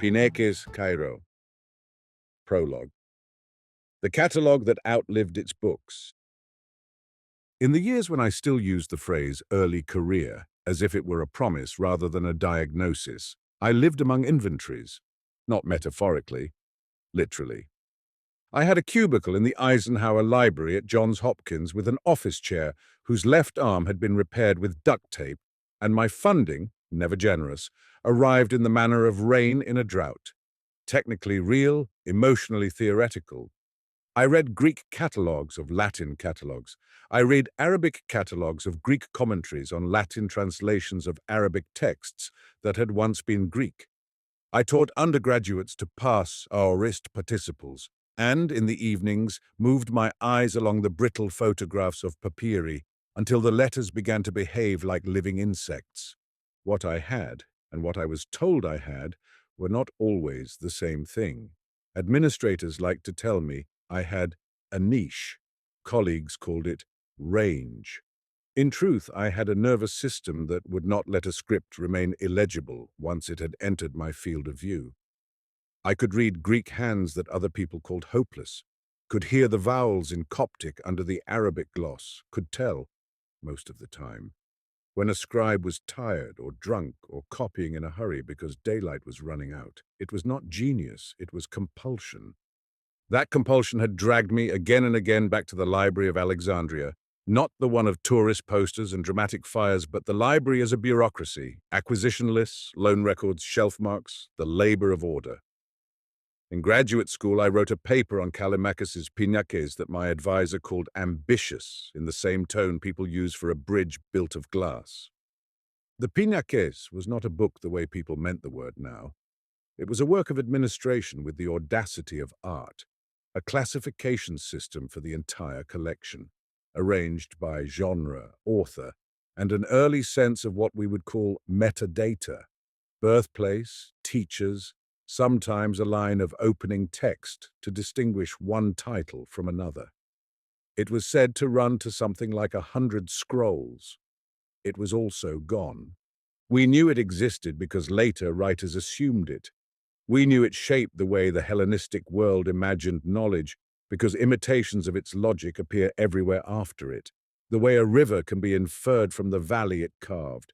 Pinekes, Cairo. Prologue. The catalogue that outlived its books. In the years when I still used the phrase early career as if it were a promise rather than a diagnosis, I lived among inventories, not metaphorically, literally. I had a cubicle in the Eisenhower Library at Johns Hopkins with an office chair whose left arm had been repaired with duct tape, and my funding, never generous, arrived in the manner of rain in a drought. Technically real, emotionally theoretical. I read Greek catalogues of Latin catalogues. I read Arabic catalogues of Greek commentaries on Latin translations of Arabic texts that had once been Greek. I taught undergraduates to pass aorist participles, and, in the evenings, moved my eyes along the brittle photographs of papyri until the letters began to behave like living insects. What I had, and what I was told I had, were not always the same thing. Administrators liked to tell me I had a niche. Colleagues called it range. In truth, I had a nervous system that would not let a script remain illegible once it had entered my field of view. I could read Greek hands that other people called hopeless, could hear the vowels in Coptic under the Arabic gloss, could tell, most of the time, when a scribe was tired or drunk or copying in a hurry because daylight was running out. It was not genius, it was compulsion. That compulsion had dragged me again and again back to the Library of Alexandria, not the one of tourist posters and dramatic fires, but the library as a bureaucracy, acquisition lists, loan records, shelf marks, the labor of order. In graduate school, I wrote a paper on Callimachus's Pinakes that my advisor called ambitious, in the same tone people use for a bridge built of glass. The Pinakes was not a book the way people meant the word now. It was a work of administration with the audacity of art, a classification system for the entire collection, arranged by genre, author, and an early sense of what we would call metadata, birthplace, teachers, sometimes a line of opening text to distinguish one title from another. It was said to run to something like 100 scrolls. It was also gone. We knew it existed because later writers assumed it. We knew it shaped the way the Hellenistic world imagined knowledge because imitations of its logic appear everywhere after it, the way a river can be inferred from the valley it carved.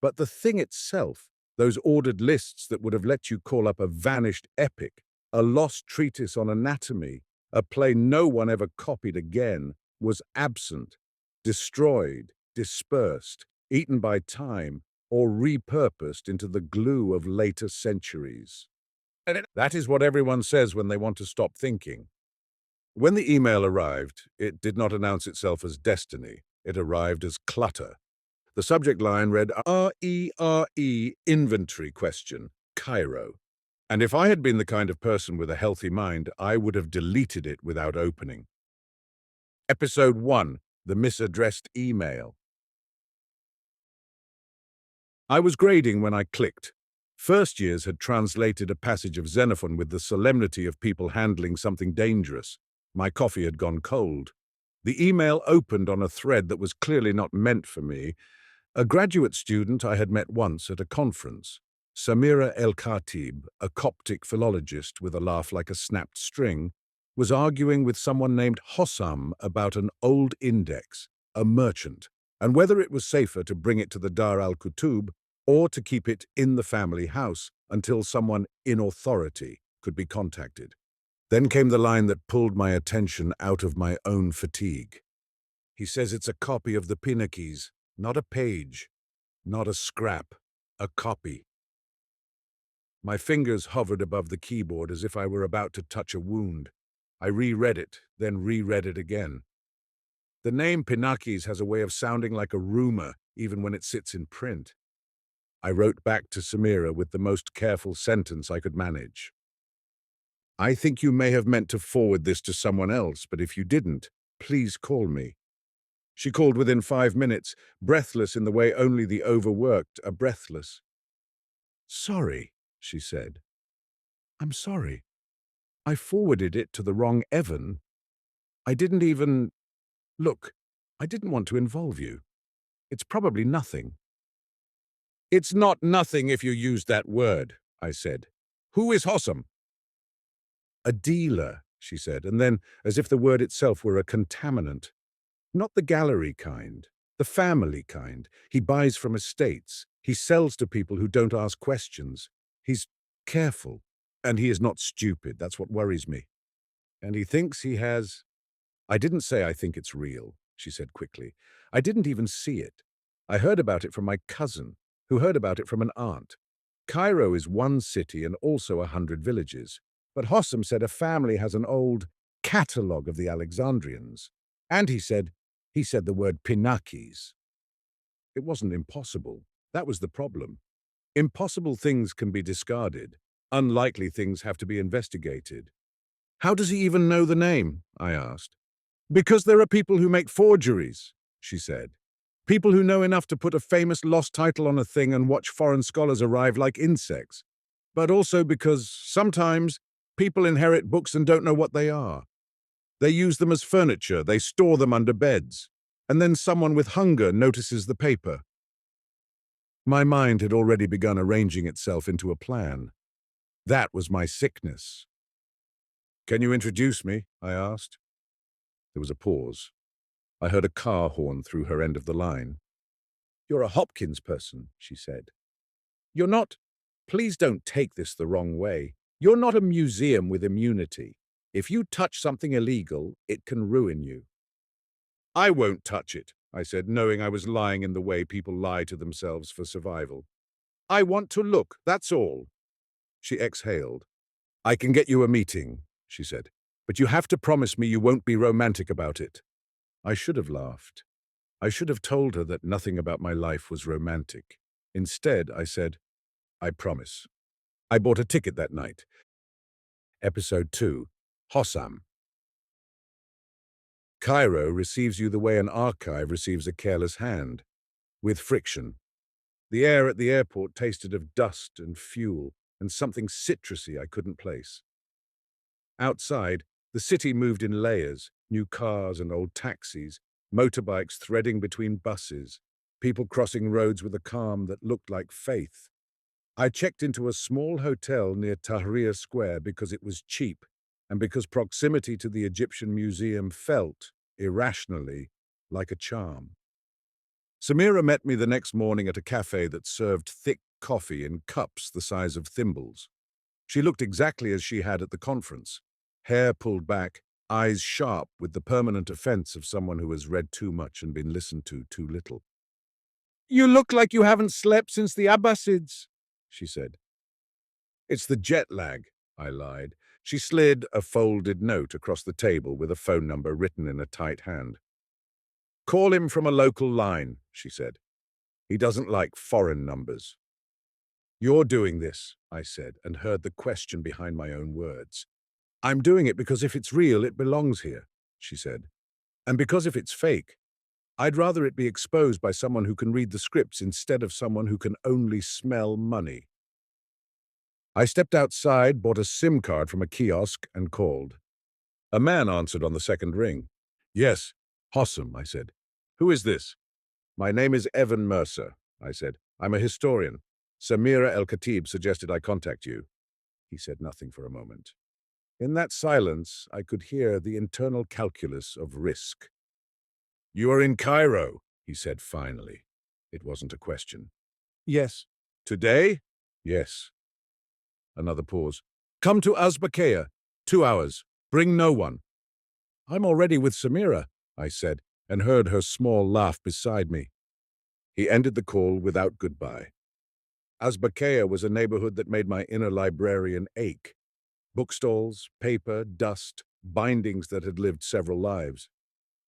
But the thing itself, those ordered lists that would have let you call up a vanished epic, a lost treatise on anatomy, a play no one ever copied again, was absent, destroyed, dispersed, eaten by time, or repurposed into the glue of later centuries. That is what everyone says when they want to stop thinking. When the email arrived, it did not announce itself as destiny. It arrived as clutter. The subject line read RERE inventory question, Cairo. And if I had been the kind of person with a healthy mind, I would have deleted it without opening. Episode 1, The Misaddressed Email. I was grading when I clicked. First years had translated a passage of Xenophon with the solemnity of people handling something dangerous. My coffee had gone cold. The email opened on a thread that was clearly not meant for me. A graduate student I had met once at a conference, Samira El-Khatib, a Coptic philologist with a laugh like a snapped string, was arguing with someone named Hossam about an old index, a merchant, and whether it was safer to bring it to the Dar al-Kutub or to keep it in the family house until someone in authority could be contacted. Then came the line that pulled my attention out of my own fatigue. He says it's a copy of the Pinakes, not a page, not a scrap, a copy. My fingers hovered above the keyboard as if I were about to touch a wound. I reread it, then reread it again. The name Pinakes has a way of sounding like a rumor, even when it sits in print. I wrote back to Samira with the most careful sentence I could manage. I think you may have meant to forward this to someone else, but if you didn't, please call me. She called within 5 minutes, breathless in the way only the overworked are breathless. Sorry, she said. I'm sorry. I forwarded it to the wrong Evan. I didn't even... Look, I didn't want to involve you. It's probably nothing. It's not nothing if you use that word, I said. Who is Hossam? A dealer, she said, and then, as if the word itself were a contaminant. Not the gallery kind, the family kind. He buys from estates. He sells to people who don't ask questions. He's careful, and he is not stupid. That's what worries me. And he thinks he has... I didn't say I think it's real, she said quickly. I didn't even see it. I heard about it from my cousin, who heard about it from an aunt. Cairo is one city and also 100 villages. But Hossam said a family has an old catalogue of the Alexandrians. And he said the word Pinakes. It wasn't impossible. That was the problem. Impossible things can be discarded. Unlikely things have to be investigated. How does he even know the name? I asked. Because there are people who make forgeries, she said. People who know enough to put a famous lost title on a thing and watch foreign scholars arrive like insects. But also because, sometimes, people inherit books and don't know what they are. They use them as furniture, they store them under beds. And then someone with hunger notices the paper. My mind had already begun arranging itself into a plan. That was my sickness. Can you introduce me? I asked. There was a pause. I heard a car horn through her end of the line. You're a Hopkins person, she said. You're not... Please don't take this the wrong way. You're not a museum with immunity. If you touch something illegal, it can ruin you. I won't touch it, I said, knowing I was lying in the way people lie to themselves for survival. I want to look, that's all. She exhaled. I can get you a meeting, she said, but you have to promise me you won't be romantic about it. I should have laughed. I should have told her that nothing about my life was romantic. Instead, I said, I promise. I bought a ticket that night. Episode 2, Hossam. Cairo receives you the way an archive receives a careless hand, with friction. The air at the airport tasted of dust and fuel and something citrusy I couldn't place. Outside, the city moved in layers, new cars and old taxis, motorbikes threading between buses, people crossing roads with a calm that looked like faith. I checked into a small hotel near Tahrir Square because it was cheap and because proximity to the Egyptian Museum felt, irrationally, like a charm. Samira met me the next morning at a cafe that served thick coffee in cups the size of thimbles. She looked exactly as she had at the conference, hair pulled back, eyes sharp with the permanent offense of someone who has read too much and been listened to too little. You look like you haven't slept since the Abbasids, she said. It's the jet lag, I lied. She slid a folded note across the table with a phone number written in a tight hand. Call him from a local line, she said. He doesn't like foreign numbers. You're doing this, I said, and heard the question behind my own words. I'm doing it because if it's real, it belongs here, she said. And because if it's fake, I'd rather it be exposed by someone who can read the scripts instead of someone who can only smell money. I stepped outside, bought a SIM card from a kiosk, and called. A man answered on the second ring. Yes, Hossam, I said. Who is this? My name is Evan Mercer, I said. I'm a historian. Samira El-Khatib suggested I contact you. He said nothing for a moment. In that silence, I could hear the internal calculus of risk. You are in Cairo, he said finally. It wasn't a question. Yes. Today? Yes. Another pause. Come to Azbakea. 2 hours. Bring no one. I'm already with Samira, I said, and heard her small laugh beside me. He ended the call without goodbye. Azbakea was a neighborhood that made my inner librarian ache. Bookstalls, paper, dust, bindings that had lived several lives.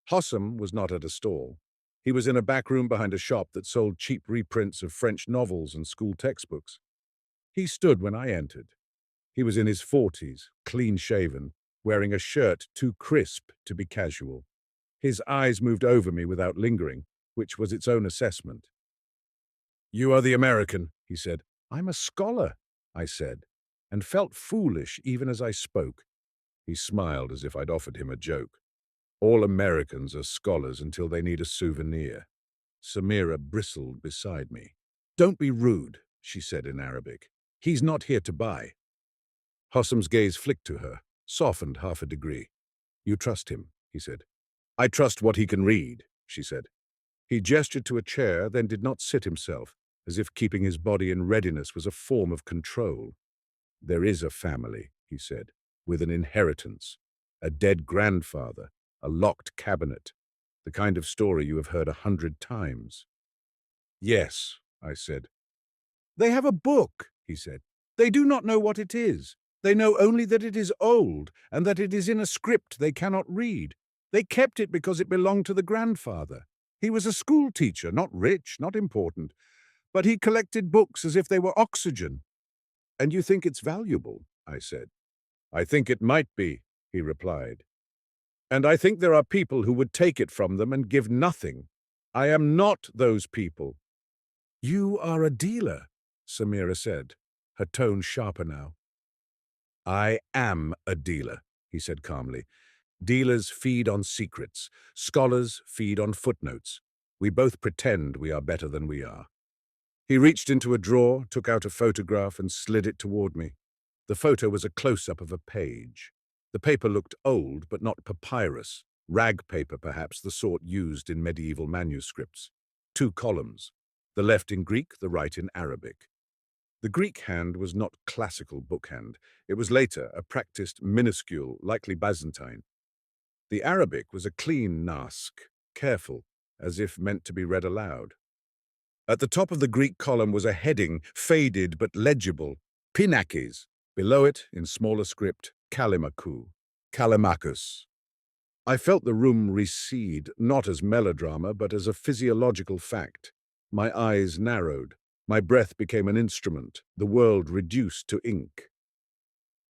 Hossam was not at a stall. He was in a back room behind a shop that sold cheap reprints of French novels and school textbooks. He stood when I entered. He was in his 40s, clean-shaven, wearing a shirt too crisp to be casual. His eyes moved over me without lingering, which was its own assessment. "You are the American," he said. "I'm a scholar," I said, and felt foolish even as I spoke. He smiled as if I'd offered him a joke. All Americans are scholars until they need a souvenir. Samira bristled beside me. "Don't be rude," she said in Arabic. "He's not here to buy." Hossam's gaze flicked to her, softened half a degree. "You trust him," he said. "I trust what he can read," she said. He gestured to a chair, then did not sit himself, as if keeping his body in readiness was a form of control. "There is a family," he said, "with an inheritance, a dead grandfather, a locked cabinet, the kind of story you have heard 100 times. "Yes," I said. "They have a book," he said. "They do not know what it is. They know only that it is old and that it is in a script they cannot read. They kept it because it belonged to the grandfather. He was a school teacher, not rich, not important, but he collected books as if they were oxygen." "And you think it's valuable?" I said. "I think it might be," he replied. "And I think there are people who would take it from them and give nothing. I am not those people." "You are a dealer," Samira said, her tone sharper now. "I am a dealer," he said calmly. "Dealers feed on secrets. Scholars feed on footnotes. We both pretend we are better than we are." He reached into a drawer, took out a photograph, and slid it toward me. The photo was a close-up of a page. The paper looked old, but not papyrus. Rag paper, perhaps, the sort used in medieval manuscripts. 2 columns, the left in Greek, the right in Arabic. The Greek hand was not classical bookhand. It was later a practiced minuscule, likely Byzantine. The Arabic was a clean naskh, careful, as if meant to be read aloud. At the top of the Greek column was a heading, faded but legible, Pinakes. Below it, in smaller script, Kalimakou, Kalimakos. I felt the room recede, not as melodrama, but as a physiological fact. My eyes narrowed. My breath became an instrument, the world reduced to ink.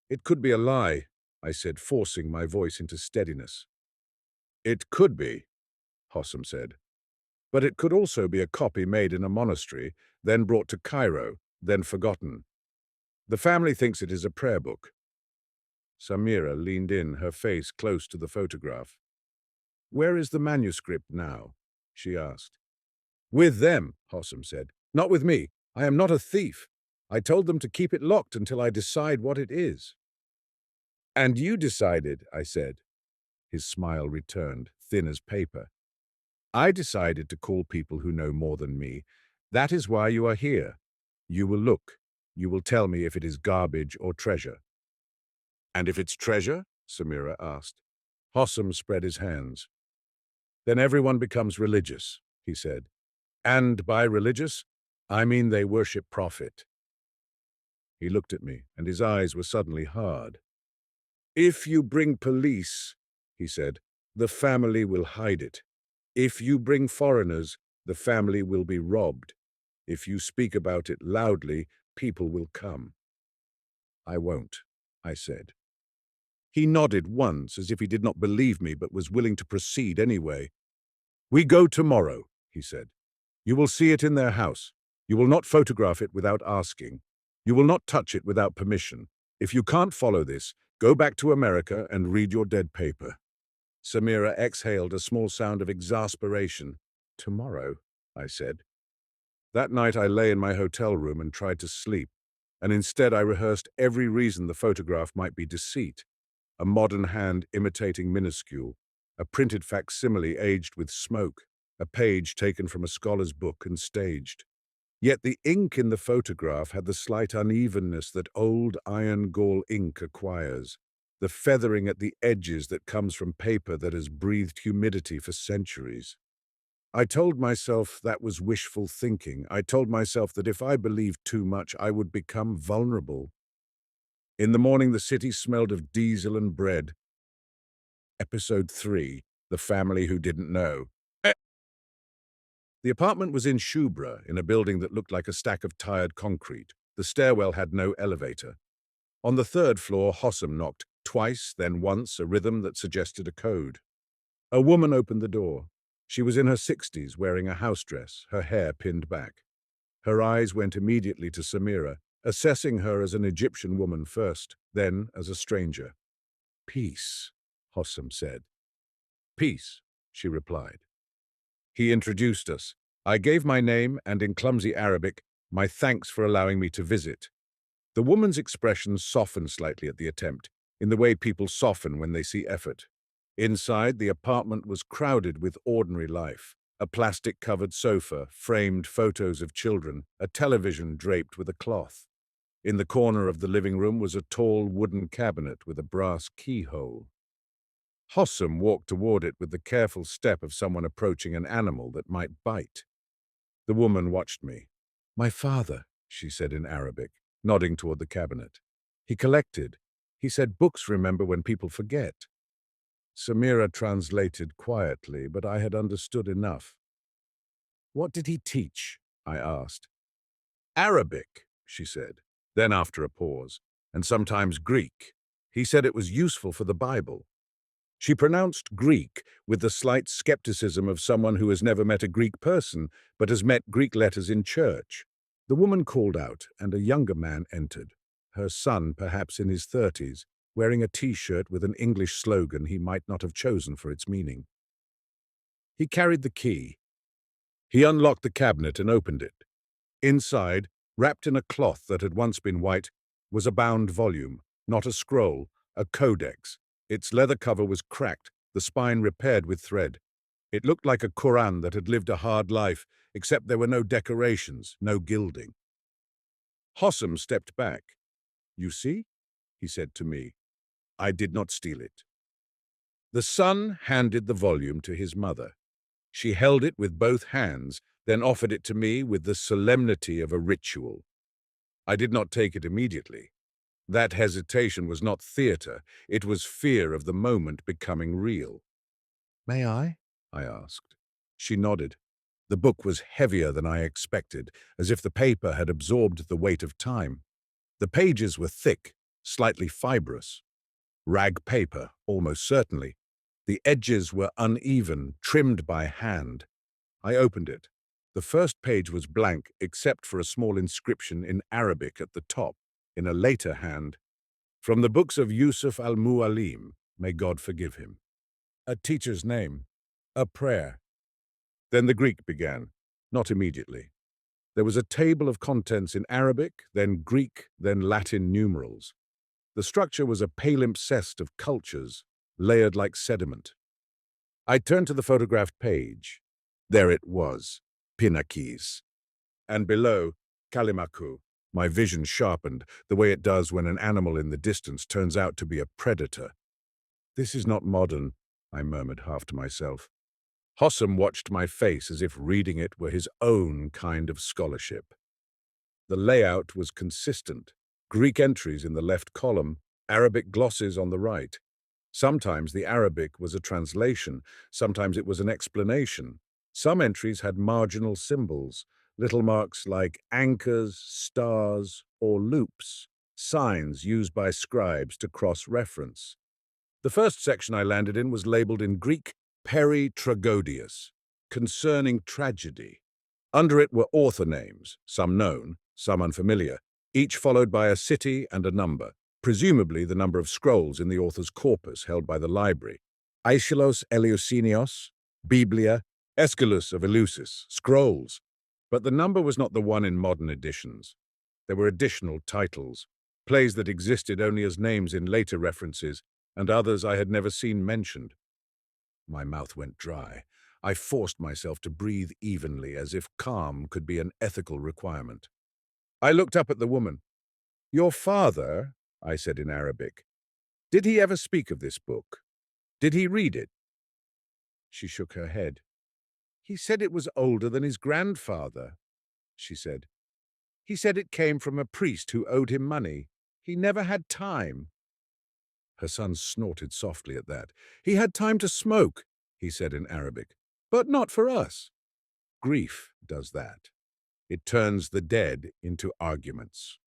"It could be a lie," I said, forcing my voice into steadiness. "It could be," Hossam said. "But it could also be a copy made in a monastery, then brought to Cairo, then forgotten. The family thinks it is a prayer book." Samira leaned in, her face close to the photograph. "Where is the manuscript now?" she asked. "With them," Hossam said. "Not with me. I am not a thief. I told them to keep it locked until I decide what it is." "And you decided," I said. His smile returned, thin as paper. "I decided to call people who know more than me. That is why you are here. You will look. You will tell me if it is garbage or treasure." "And if it's treasure?" Samira asked. Hossam spread his hands. "Then everyone becomes religious," he said. "And by religious, I mean they worship profit." He looked at me, and his eyes were suddenly hard. "If you bring police," he said, "the family will hide it. If you bring foreigners, the family will be robbed. If you speak about it loudly, people will come." "I won't," I said. He nodded once, as if he did not believe me but was willing to proceed anyway. "We go tomorrow," he said. "You will see it in their house. You will not photograph it without asking. You will not touch it without permission. If you can't follow this, go back to America and read your dead paper." Samira exhaled a small sound of exasperation. "Tomorrow," I said. That night I lay in my hotel room and tried to sleep, and instead I rehearsed every reason the photograph might be deceit. A modern hand imitating minuscule, a printed facsimile aged with smoke, a page taken from a scholar's book and staged. Yet the ink in the photograph had the slight unevenness that old iron gall ink acquires. the feathering at the edges that comes from paper that has breathed humidity for centuries. I told myself that was wishful thinking. I told myself that if I believed too much, I would become vulnerable. In the morning, the city smelled of diesel and bread. Episode 3, The Family Who Didn't Know. The apartment was in Shubra, in a building that looked like a stack of tired concrete. The stairwell had no elevator. On the third floor, Hossam knocked, twice, then once, a rhythm that suggested a code. A woman opened the door. She was in her 60s, wearing a house dress, her hair pinned back. Her eyes went immediately to Samira, assessing her as an Egyptian woman first, then as a stranger. "Peace," Hossam said. "Peace," she replied. He introduced us. I gave my name and, in clumsy Arabic, my thanks for allowing me to visit. The woman's expression softened slightly at the attempt, in the way people soften when they see effort. Inside, the apartment was crowded with ordinary life. A plastic-covered sofa, framed photos of children, a television draped with a cloth. In the corner of the living room was a tall wooden cabinet with a brass keyhole. Hossam walked toward it with the careful step of someone approaching an animal that might bite. The woman watched me. "My father," she said in Arabic, nodding toward the cabinet. "He collected. He said books remember when people forget." Samira translated quietly, but I had understood enough. "What did he teach?" I asked. "Arabic," she said. Then, after a pause, "and sometimes Greek. He said it was useful for the Bible." She pronounced Greek with the slight skepticism of someone who has never met a Greek person, but has met Greek letters in church. The woman called out, and a younger man entered, her son perhaps in his 30s, wearing a T-shirt with an English slogan he might not have chosen for its meaning. He carried the key. He unlocked the cabinet and opened it. Inside, wrapped in a cloth that had once been white, was a bound volume, not a scroll, a codex. Its leather cover was cracked, the spine repaired with thread. It looked like a Quran that had lived a hard life, except there were no decorations, no gilding. Hossam stepped back. "You see?" he said to me. "I did not steal it." The son handed the volume to his mother. She held it with both hands, then offered it to me with the solemnity of a ritual. I did not take it immediately. That hesitation was not theater, it was fear of the moment becoming real. "May I?" I asked. She nodded. The book was heavier than I expected, as if the paper had absorbed the weight of time. The pages were thick, slightly fibrous. Rag paper, almost certainly. The edges were uneven, trimmed by hand. I opened it. The first page was blank, except for a small inscription in Arabic at the top, in a later hand. "From the books of Yusuf al-Mu'allim, may God forgive him." A teacher's name. A prayer. Then the Greek began, not immediately. There was a table of contents in Arabic, then Greek, then Latin numerals. The structure was a palimpsest of cultures, layered like sediment. I turned to the photographed page. There it was, Pinakes. And below, Kalimaku. My vision sharpened, the way it does when an animal in the distance turns out to be a predator. "This is not modern," I murmured half to myself. Hossam watched my face as if reading it were his own kind of scholarship. The layout was consistent. Greek entries in the left column, Arabic glosses on the right. Sometimes the Arabic was a translation, sometimes it was an explanation. Some entries had marginal symbols, little marks like anchors, stars, or loops, signs used by scribes to cross-reference. The first section I landed in was labeled in Greek, Peri-Tragodius, concerning tragedy. Under it were author names, some known, some unfamiliar, each followed by a city and a number, presumably the number of scrolls in the author's corpus held by the library. Aeschylus Eleusinios, Biblia, Aeschylus of Eleusis, scrolls. But the number was not the one in modern editions. There were additional titles, plays that existed only as names in later references, and others I had never seen mentioned. My mouth went dry. I forced myself to breathe evenly, as if calm could be an ethical requirement. I looked up at the woman. "Your father," I said in Arabic. Did he ever speak of this book? Did he read it? She shook her head. He said it was older than his grandfather, she said. He said it came from a priest who owed him money. He never had time. Her son snorted softly at that. He had time to smoke, he said in Arabic, but not for us. Grief does that. It turns the dead into arguments.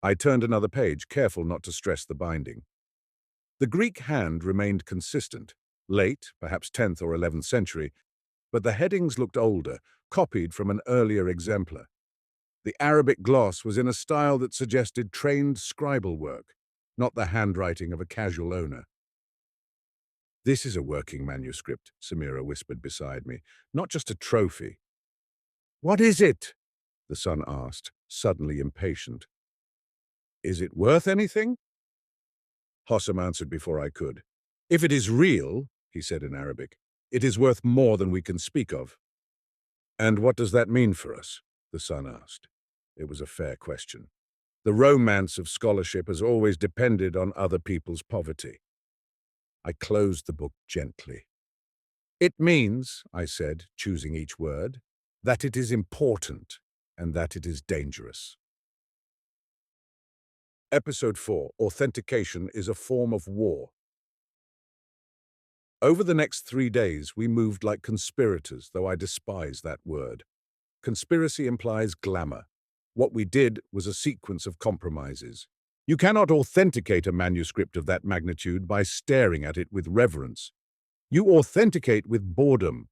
I turned another page, careful not to stress the binding. The Greek hand remained consistent, late, perhaps 10th or 11th century, but the headings looked older, copied from an earlier exemplar. The Arabic gloss was in a style that suggested trained scribal work, not the handwriting of a casual owner. This is a working manuscript, Samira whispered beside me, not just a trophy. What is it? The son asked, suddenly impatient. Is it worth anything? Hossam answered before I could. If it is real, he said in Arabic, it is worth more than we can speak of. And what does that mean for us? The son asked. It was a fair question. The romance of scholarship has always depended on other people's poverty. I closed the book gently. It means, I said, choosing each word, that it is important and that it is dangerous. Episode 4, Authentication is a Form of War. Over the next 3 days, we moved like conspirators, though I despise that word. Conspiracy implies glamour. What we did was a sequence of compromises. You cannot authenticate a manuscript of that magnitude by staring at it with reverence. You authenticate with boredom,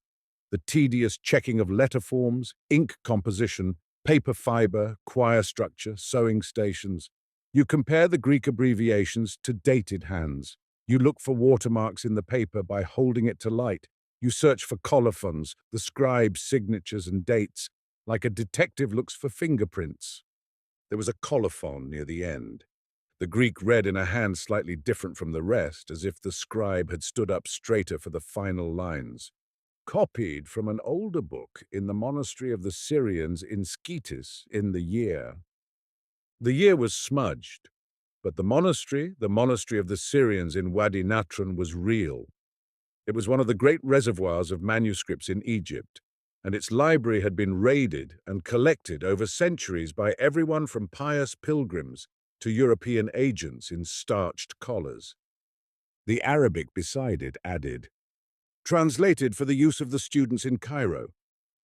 the tedious checking of letter forms, ink composition, paper fiber, quire structure, sewing stations. You compare the Greek abbreviations to dated hands. You look for watermarks in the paper by holding it to light. You search for colophons, the scribe's signatures and dates, like a detective looks for fingerprints. There was a colophon near the end. The Greek read in a hand slightly different from the rest, as if the scribe had stood up straighter for the final lines. Copied from an older book in the monastery of the Syrians in Scetis in the year. The year was smudged, but the monastery of the Syrians in Wadi Natron, was real. It was one of the great reservoirs of manuscripts in Egypt, and its library had been raided and collected over centuries by everyone from pious pilgrims to European agents in starched collars. The Arabic beside it added, translated for the use of the students in Cairo.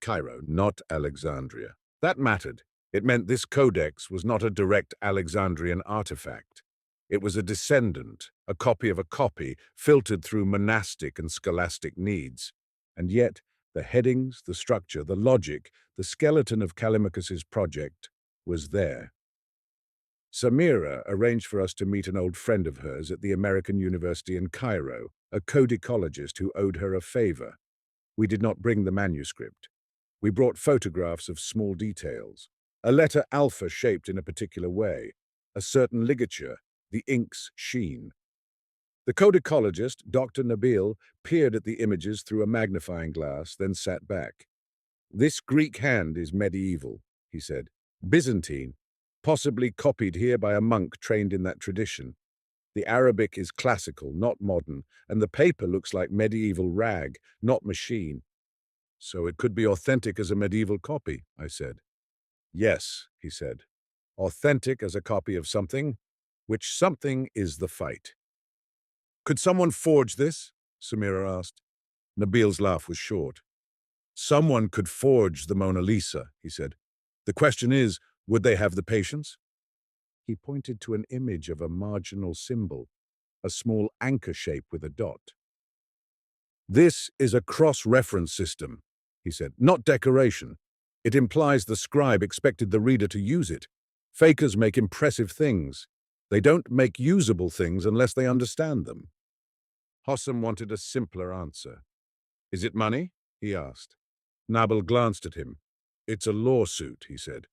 Cairo, not Alexandria. That mattered. It meant this codex was not a direct Alexandrian artifact. It was a descendant, a copy of a copy, filtered through monastic and scholastic needs. And yet, the headings, the structure, the logic, the skeleton of Callimachus's project was there. Samira arranged for us to meet an old friend of hers at the American University in Cairo, a codicologist who owed her a favor. We did not bring the manuscript. We brought photographs of small details. A letter alpha shaped in a particular way, a certain ligature, the ink's sheen. The codicologist, Dr. Nabil, peered at the images through a magnifying glass, then sat back. This Greek hand is medieval, he said. Byzantine, possibly copied here by a monk trained in that tradition. The Arabic is classical, not modern, and the paper looks like medieval rag, not machine. So it could be authentic as a medieval copy, I said. Yes, he said. Authentic as a copy of something, which something is the fight. Could someone forge this? Samira asked. Nabil's laugh was short. Someone could forge the Mona Lisa, he said. The question is, would they have the patience? He pointed to an image of a marginal symbol, a small anchor shape with a dot. This is a cross-reference system, he said, not decoration. It implies the scribe expected the reader to use it. Fakers make impressive things. They don't make usable things unless they understand them. Hossam wanted a simpler answer. Is it money? He asked. Nabil glanced at him. It's a lawsuit, he said,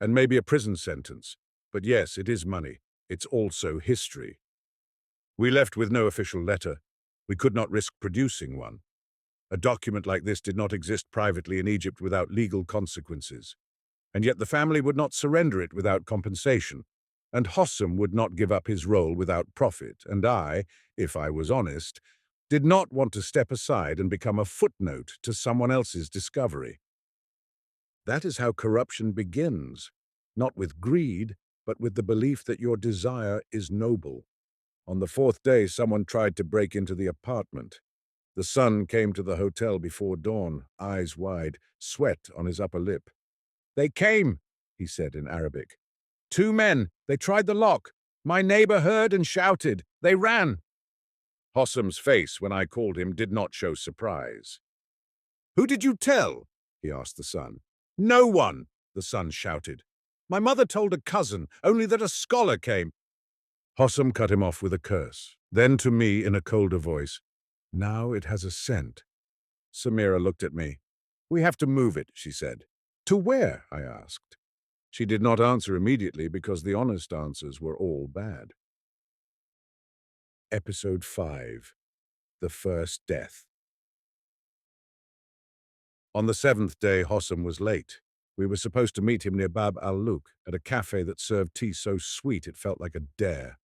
and maybe a prison sentence. But yes, it is money. It's also history. We left with no official letter. We could not risk producing one. A document like this did not exist privately in Egypt without legal consequences. And yet the family would not surrender it without compensation. and Hossam would not give up his role without profit, and I, if I was honest, did not want to step aside and become a footnote to someone else's discovery. That is how corruption begins, not with greed, but with the belief that your desire is noble. On the fourth day, someone tried to break into the apartment. The son came to the hotel before dawn, eyes wide, sweat on his upper lip. "They came," he said in Arabic. "Two men. They tried the lock. My neighbor heard and shouted. They ran." Hossam's face, when I called him, did not show surprise. "Who did you tell?" he asked the son. "No one," the son shouted. "My mother told a cousin, only that a scholar came." Hossam cut him off with a curse. Then to me in a colder voice, "Now it has a scent." Samira looked at me. "We have to move it," she said. "To where?" I asked. She did not answer immediately because the honest answers were all bad. Episode 5. The First Death. On the seventh day, Hossam was late. We were supposed to meet him near Bab al-Luk, at a cafe that served tea so sweet it felt like a dare.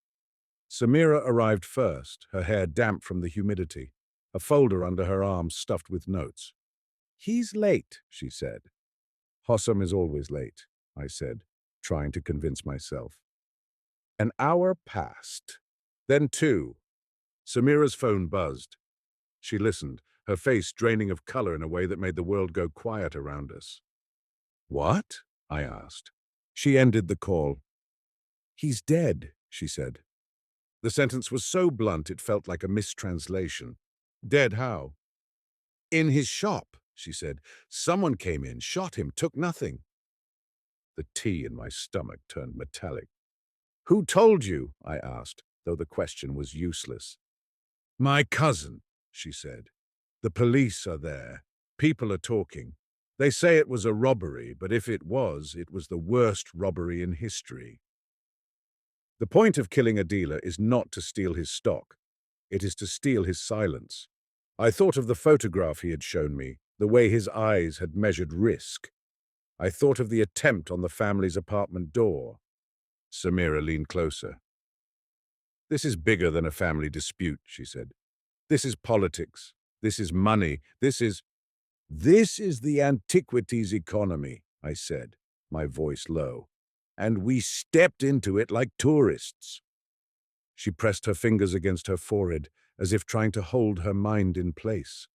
Samira arrived first, her hair damp from the humidity, a folder under her arm stuffed with notes. "He's late," she said. "Hossam is always late," I said, trying to convince myself. An hour passed. Then 2. Samira's phone buzzed. She listened, her face draining of color in a way that made the world go quiet around us. "What?" I asked. She ended the call. "He's dead," she said. The sentence was so blunt it felt like a mistranslation. "Dead how?" "In his shop," she said. "Someone came in, shot him, took nothing." The tea in my stomach turned metallic. "Who told you?" I asked, though the question was useless. "My cousin," she said. "The police are there. People are talking. They say it was a robbery, but if it was the worst robbery in history." The point of killing a dealer is not to steal his stock. It is to steal his silence. I thought of the photograph he had shown me, the way his eyes had measured risk. I thought of the attempt on the family's apartment door. Samira leaned closer. "This is bigger than a family dispute," she said. "This is politics. This is money. This is the antiquities economy," I said, my voice low. "And we stepped into it like tourists." She pressed her fingers against her forehead, as if trying to hold her mind in place.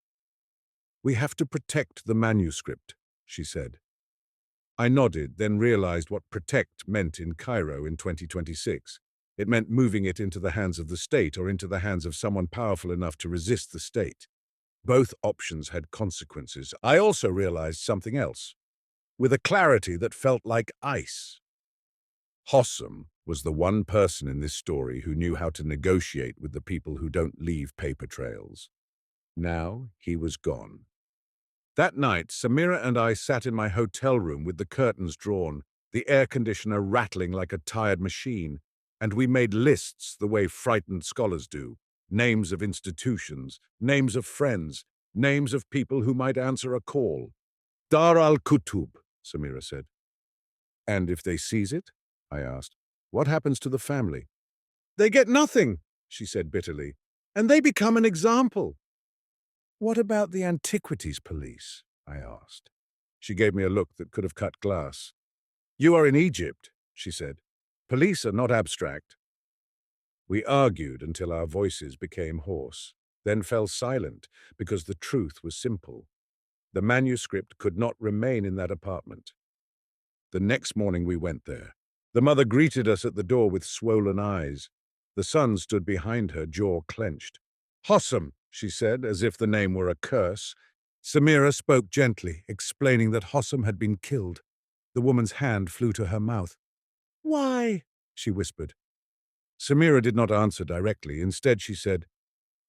"We have to protect the manuscript," she said. I nodded, then realized what protect meant in Cairo in 2026. It meant moving it into the hands of the state or into the hands of someone powerful enough to resist the state. Both options had consequences. I also realized something else, with a clarity that felt like ice. Hossam was the one person in this story who knew how to negotiate with the people who don't leave paper trails. Now he was gone. That night, Samira and I sat in my hotel room with the curtains drawn, the air conditioner rattling like a tired machine, and we made lists the way frightened scholars do. Names of institutions, names of friends, names of people who might answer a call. "Dar al-Kutub," Samira said. "And if they seize it?" I asked. "What happens to the family?" "They get nothing," she said bitterly, "and they become an example." "What about the antiquities police?" I asked. She gave me a look that could have cut glass. "You are in Egypt," she said. "Police are not abstract." We argued until our voices became hoarse, then fell silent because the truth was simple. The manuscript could not remain in that apartment. The next morning we went there. The mother greeted us at the door with swollen eyes. The son stood behind her, jaw clenched. "Hossam," she said, as if the name were a curse. Samira spoke gently, explaining that Hossam had been killed. The woman's hand flew to her mouth. "Why?" she whispered. Samira did not answer directly. Instead, she said,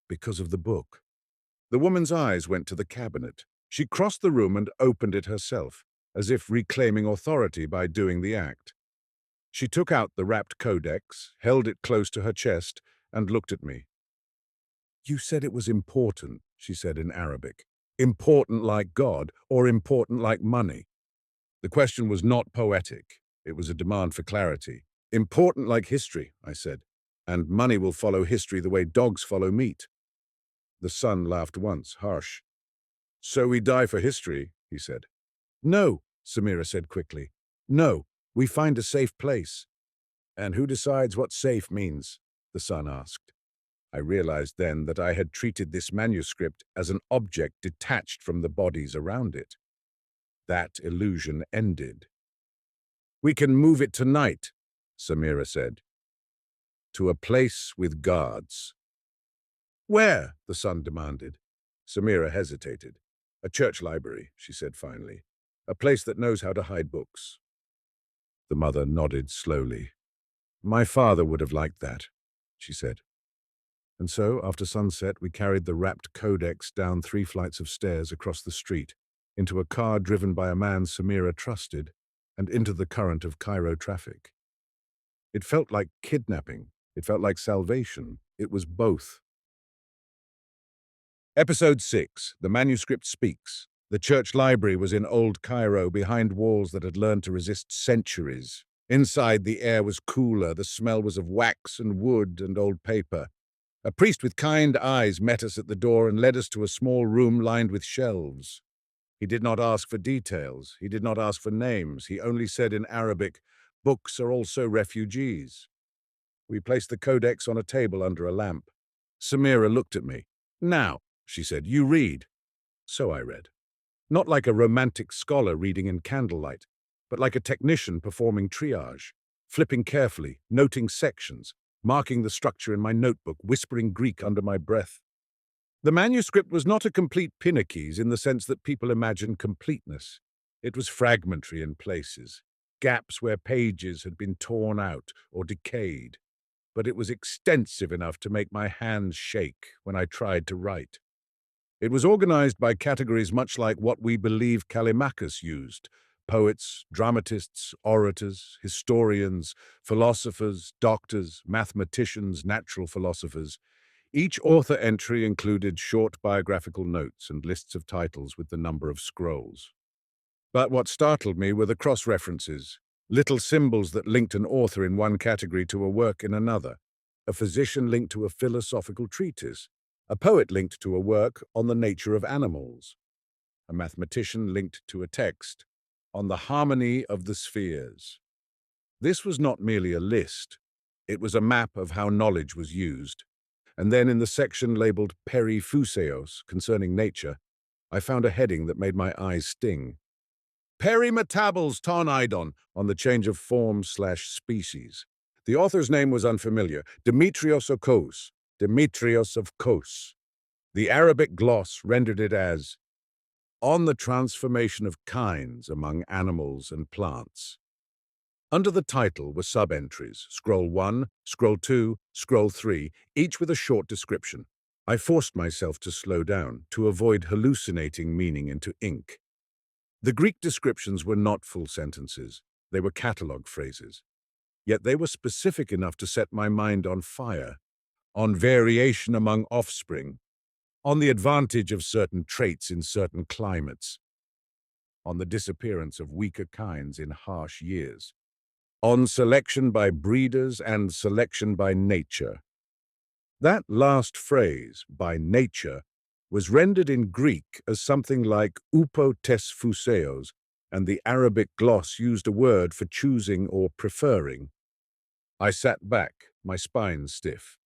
"Because of the book." The woman's eyes went to the cabinet. She crossed the room and opened it herself, as if reclaiming authority by doing the act. She took out the wrapped codex, held it close to her chest, and looked at me. "You said it was important," she said in Arabic. "Important like God, or important like money?" The question was not poetic. It was a demand for clarity. Important like history, I said, and money will follow history the way dogs follow meat. The son laughed once, harsh. So we die for history, he said. No, Samira said quickly. No, we find a safe place. And who decides what safe means? The son asked. I realized then that I had treated this manuscript as an object detached from the bodies around it. That illusion ended. We can move it tonight, Samira said, to a place with guards. Where? The son demanded. Samira hesitated. A church library, she said finally. A place that knows how to hide books. The mother nodded slowly. My father would have liked that, she said. And so, after sunset, we carried the wrapped codex down 3 flights of stairs across the street, into a car driven by a man Samira trusted, and into the current of Cairo traffic. It felt like kidnapping. It felt like salvation. It was both. Episode 6. The manuscript speaks. The church library was in old Cairo, behind walls that had learned to resist centuries. Inside, the air was cooler. The smell was of wax and wood and old paper. A priest with kind eyes met us at the door and led us to a small room lined with shelves. He did not ask for details. He did not ask for names. He only said in Arabic, "Books are also refugees." We placed the codex on a table under a lamp. Samira looked at me. Now, she said, you read. So I read. Not like a romantic scholar reading in candlelight, but like a technician performing triage, flipping carefully, noting sections, marking the structure in my notebook, whispering Greek under my breath. The manuscript was not a complete pinnaces in the sense that people imagine completeness. It was fragmentary in places, gaps where pages had been torn out or decayed, but it was extensive enough to make my hands shake when I tried to write. It was organized by categories much like what we believe Callimachus used: poets, dramatists, orators, historians, philosophers, doctors, mathematicians, natural philosophers. Each author entry included short biographical notes and lists of titles with the number of scrolls. But what startled me were the cross-references, little symbols that linked an author in one category to a work in another. A physician linked to a philosophical treatise, a poet linked to a work on the nature of animals, a mathematician linked to a text on the harmony of the spheres. This was not merely a list, it was a map of how knowledge was used. And then in the section labeled Periphuseos, concerning nature, I found a heading that made my eyes sting. Perimetables ton idon, on the change of form/species. The author's name was unfamiliar, Demetrios of Kos, Demetrios of Kos. The Arabic gloss rendered it as, on the transformation of kinds among animals and plants. Under the title were sub-entries, scroll 1, scroll 2, scroll 3, each with a short description. I forced myself to slow down, to avoid hallucinating meaning into ink. The Greek descriptions were not full sentences, they were catalogue phrases. Yet they were specific enough to set my mind on fire, on variation among offspring, on the advantage of certain traits in certain climates, on the disappearance of weaker kinds in harsh years, on selection by breeders and selection by nature. That last phrase, by nature, was rendered in Greek as something like upo tes phuseos, and the Arabic gloss used a word for choosing or preferring. I sat back, my spine stiff.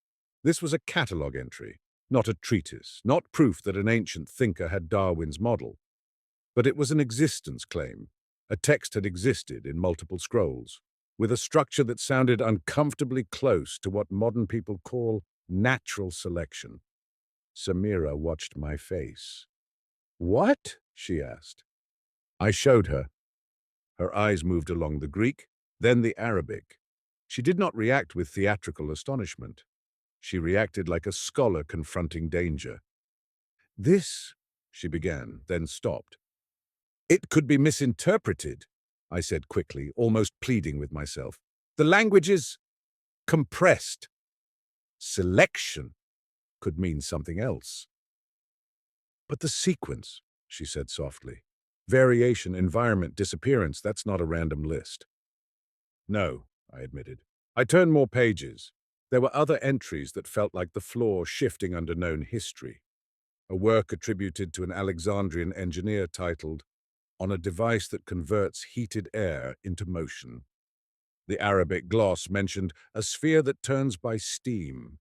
This was a catalogue entry, not a treatise, not proof that an ancient thinker had Darwin's model. But it was an existence claim. A text had existed in multiple scrolls, with a structure that sounded uncomfortably close to what modern people call natural selection. Samira watched my face. What? She asked. I showed her. Her eyes moved along the Greek, then the Arabic. She did not react with theatrical astonishment. She reacted like a scholar confronting danger. This, she began, then stopped. It could be misinterpreted, I said quickly, almost pleading with myself. The language is compressed. Selection could mean something else. But the sequence, she said softly. Variation, environment, disappearance, that's not a random list. No, I admitted. I turned more pages. There were other entries that felt like the floor shifting under known history. A work attributed to an Alexandrian engineer titled, "On a Device that Converts Heated Air into Motion." The Arabic gloss mentioned a sphere that turns by steam.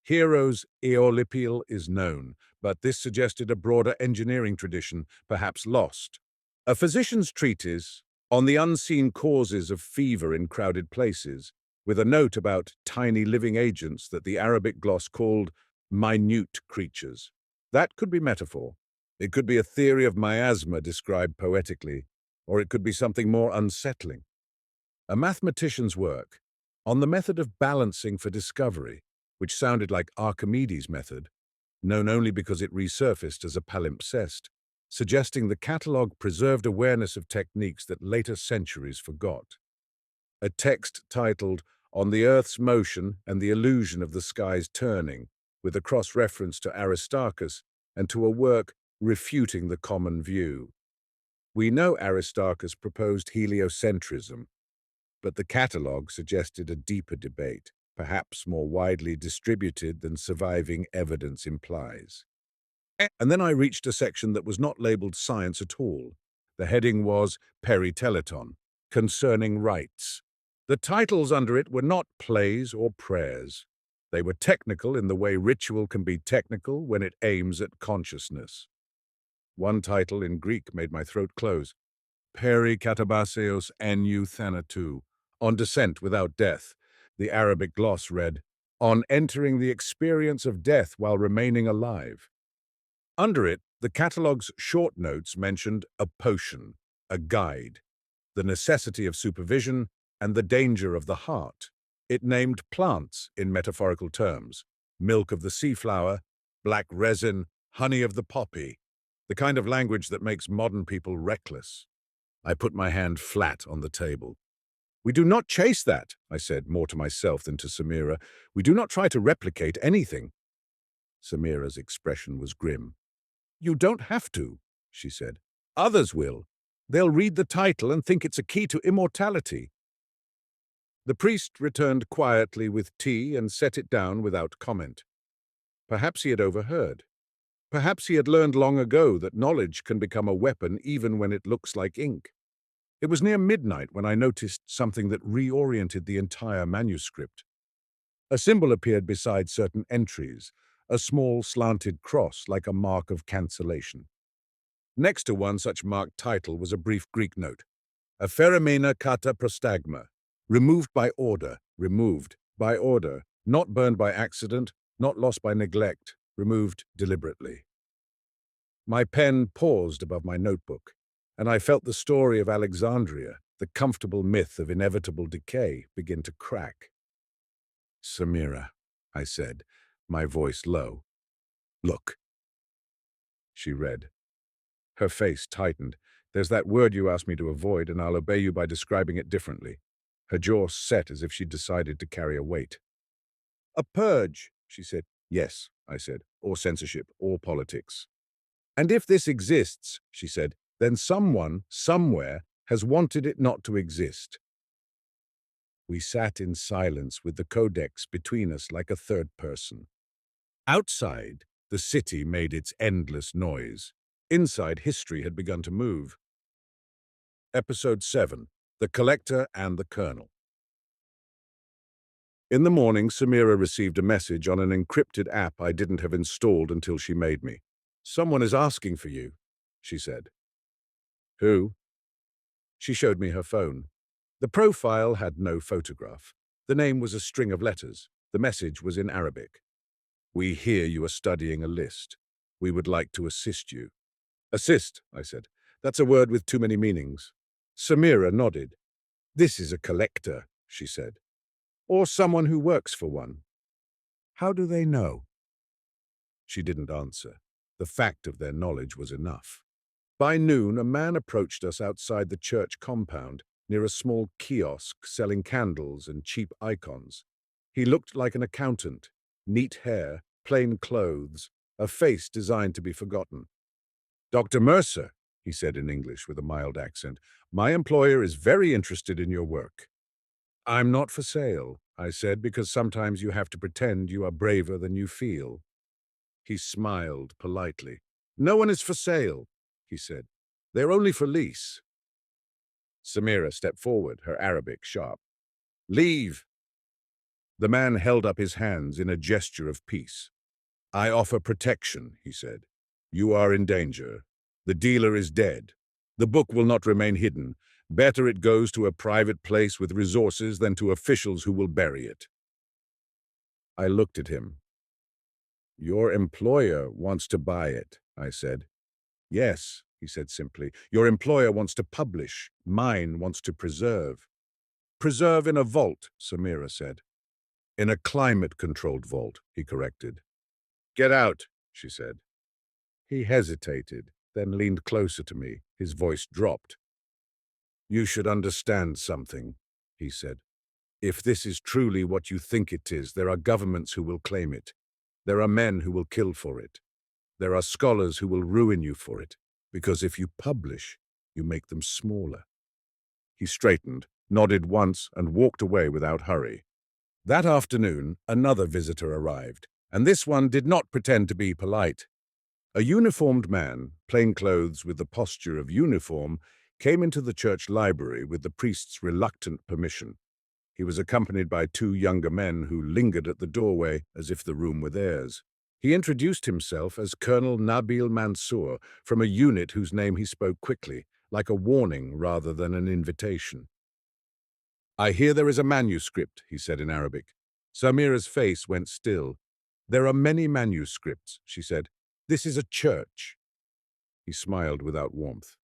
Hero's Eolipile is known, but this suggested a broader engineering tradition, perhaps lost. A physician's treatise on the unseen causes of fever in crowded places, with a note about tiny living agents that the Arabic gloss called minute creatures. That could be metaphor. It could be a theory of miasma described poetically, or it could be something more unsettling. A mathematician's work on the method of balancing for discovery, which sounded like Archimedes' method, known only because it resurfaced as a palimpsest, suggesting the catalogue preserved awareness of techniques that later centuries forgot. A text titled "On the Earth's Motion and the Illusion of the Sky's Turning," with a cross-reference to Aristarchus and to a work refuting the common view. We know Aristarchus proposed heliocentrism, but the catalogue suggested a deeper debate, perhaps more widely distributed than surviving evidence implies. And then I reached a section that was not labeled science at all. The heading was Periteleton, concerning rites. The titles under it were not plays or prayers. They were technical in the way ritual can be technical when it aims at consciousness. One title in Greek made my throat close. Peri katabaseos enu thanatou, on descent without death. The Arabic gloss read, on entering the experience of death while remaining alive. Under it, the catalogue's short notes mentioned a potion, a guide, the necessity of supervision, and the danger of the heart. It named plants in metaphorical terms, milk of the sea flower, black resin, honey of the poppy, the kind of language that makes modern people reckless. I put my hand flat on the table. "We do not chase that," I said, more to myself than to Samira. "We do not try to replicate anything." Samira's expression was grim. "You don't have to," she said. "Others will. They'll read the title and think it's a key to immortality." The priest returned quietly with tea and set it down without comment. Perhaps he had overheard. Perhaps he had learned long ago that knowledge can become a weapon even when it looks like ink. It was near midnight when I noticed something that reoriented the entire manuscript. A symbol appeared beside certain entries, a small slanted cross like a mark of cancellation. Next to one such marked title was a brief Greek note, "Apherimena kata prostagma," removed by order, not burned by accident, not lost by neglect, removed deliberately. My pen paused above my notebook, and I felt the story of Alexandria, the comfortable myth of inevitable decay, begin to crack. "Samira," I said, my voice low. "Look." She read. Her face tightened. "There's that word you asked me to avoid, and I'll obey you by describing it differently." Her jaw set as if she'd decided to carry a weight. "A purge," she said. "Yes," I said, "or censorship, or politics." "And if this exists," she said, "then someone, somewhere, has wanted it not to exist." We sat in silence with the codex between us like a third person. Outside, the city made its endless noise. Inside, history had begun to move. Episode 7. The Collector and the Colonel. In the morning, Samira received a message on an encrypted app I didn't have installed until she made me. "Someone is asking for you," she said. "Who?" She showed me her phone. The profile had no photograph. The name was a string of letters. The message was in Arabic. "We hear you are studying a list. We would like to assist you." "Assist," I said. "That's a word with too many meanings." Samira nodded. "This is a collector," she said. "Or someone who works for one." "How do they know?" She didn't answer. The fact of their knowledge was enough. By noon, a man approached us outside the church compound, near a small kiosk selling candles and cheap icons. He looked like an accountant. Neat hair, plain clothes, a face designed to be forgotten. "Dr. Mercer," he said in English with a mild accent, "my employer is very interested in your work." I'm not for sale, I said, because sometimes you have to pretend you are braver than you feel. He smiled politely. No one is for sale, he said. They're only for lease. Samira stepped forward, her Arabic sharp. Leave! The man held up his hands in a gesture of peace. I offer protection, he said. You are in danger. The dealer is dead. The book will not remain hidden. Better it goes to a private place with resources than to officials who will bury it. I looked at him. Your employer wants to buy it, I said. Yes, he said simply. Your employer wants to publish. Mine wants to preserve. Preserve in a vault, Samira said. In a climate-controlled vault, he corrected. Get out, she said. He hesitated, then leaned closer to me. His voice dropped. You should understand something, he said. If this is truly what you think it is, there are governments who will claim it. There are men who will kill for it. There are scholars who will ruin you for it, because if you publish, you make them smaller. He straightened, nodded once, and walked away without hurry. That afternoon, another visitor arrived, and this one did not pretend to be polite. A uniformed man, plainclothes with the posture of uniform, came into the church library with the priest's reluctant permission. He was accompanied by two younger men who lingered at the doorway as if the room were theirs. He introduced himself as Colonel Nabil Mansour from a unit whose name he spoke quickly, like a warning rather than an invitation. I hear there is a manuscript, he said in Arabic. Samira's face went still. There are many manuscripts, she said. This is a church. He smiled without warmth.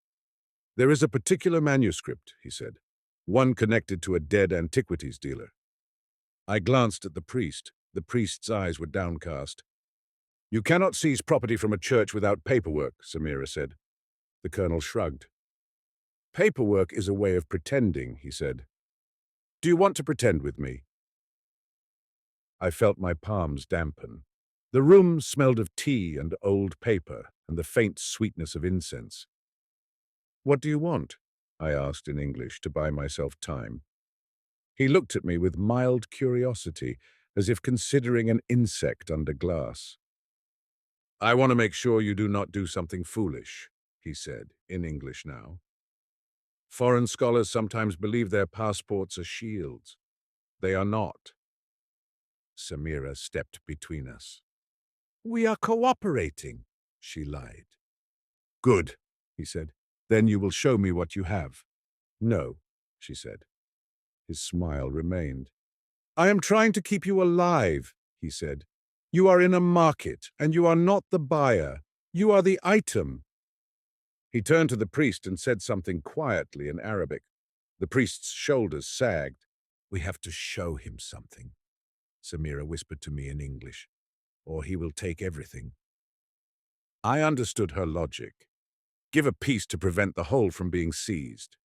There is a particular manuscript, he said, one connected to a dead antiquities dealer. I glanced at the priest. The priest's eyes were downcast. You cannot seize property from a church without paperwork, Samira said. The colonel shrugged. Paperwork is a way of pretending, he said. Do you want to pretend with me? I felt my palms dampen. The room smelled of tea and old paper and the faint sweetness of incense. What do you want? I asked in English to buy myself time. He looked at me with mild curiosity, as if considering an insect under glass. I want to make sure you do not do something foolish, he said, in English now. Foreign scholars sometimes believe their passports are shields. They are not. Samira stepped between us. We are cooperating, she lied. Good, he said. Then you will show me what you have. No, she said. His smile remained. I am trying to keep you alive, he said. You are in a market, and you are not the buyer. You are the item. He turned to the priest and said something quietly in Arabic. The priest's shoulders sagged. We have to show him something, Samira whispered to me in English, or he will take everything. I understood her logic. Give a piece to prevent the whole from being seized.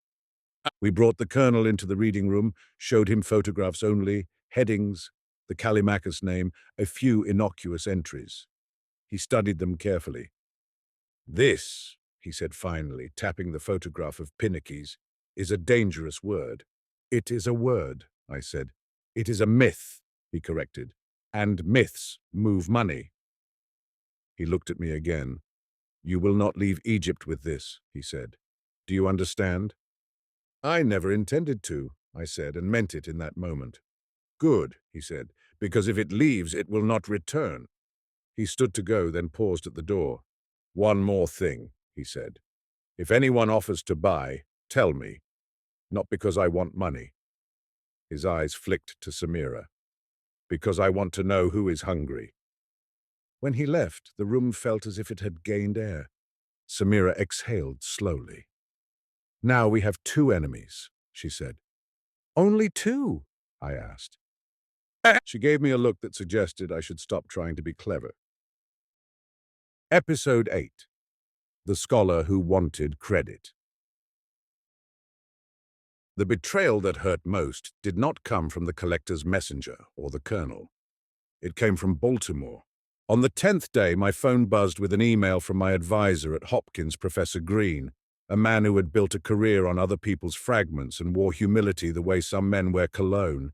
We brought the colonel into the reading room, showed him photographs only, headings, the Callimachus name, a few innocuous entries. He studied them carefully. This, he said finally, tapping the photograph of Pinakes, is a dangerous word. It is a word, I said. It is a myth, he corrected, and myths move money. He looked at me again. You will not leave Egypt with this, he said. Do you understand? I never intended to, I said, and meant it in that moment. Good, he said, because if it leaves, it will not return. He stood to go, then paused at the door. One more thing, he said. If anyone offers to buy, tell me. Not because I want money. His eyes flicked to Samira. Because I want to know who is hungry. When he left, the room felt as if it had gained air. Samira exhaled slowly. Now we have two enemies, she said. Only two? I asked. She gave me a look that suggested I should stop trying to be clever. Episode 8. The Scholar Who Wanted Credit. The betrayal that hurt most did not come from the collector's messenger or the colonel. It came from Baltimore. On the 10th day, my phone buzzed with an email from my advisor at Hopkins, Professor Green. A man who had built a career on other people's fragments and wore humility the way some men wear cologne.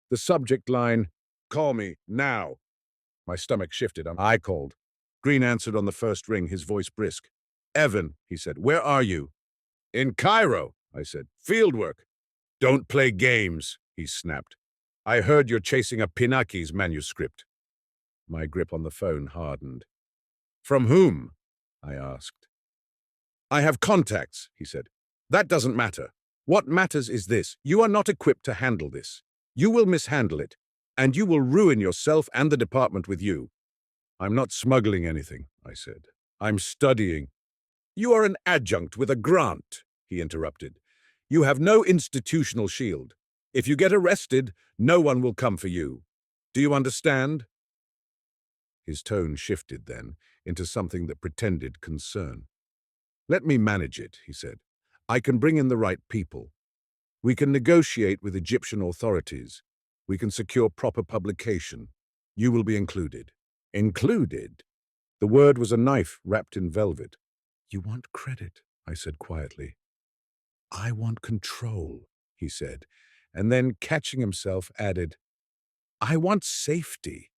The subject line, "Call me, now." My stomach shifted. I called. Green answered on the first ring, his voice brisk. "Evan," he said, "where are you?" "In Cairo," I said. "Fieldwork." "Don't play games," he snapped. "I heard you're chasing a Pinaki's manuscript." My grip on the phone hardened. "From whom?" I asked. "I have contacts," he said. "That doesn't matter. What matters is this. You are not equipped to handle this. You will mishandle it, and you will ruin yourself and the department with you." "I'm not smuggling anything," I said. "I'm studying." "You are an adjunct with a grant," he interrupted. "You have no institutional shield. If you get arrested, no one will come for you. Do you understand?" His tone shifted then into something that pretended concern. "Let me manage it," he said. "I can bring in the right people. We can negotiate with Egyptian authorities. We can secure proper publication. You will be included." Included? The word was a knife wrapped in velvet. "You want credit," I said quietly. "I want control," he said, and then, catching himself, added, "I want safety."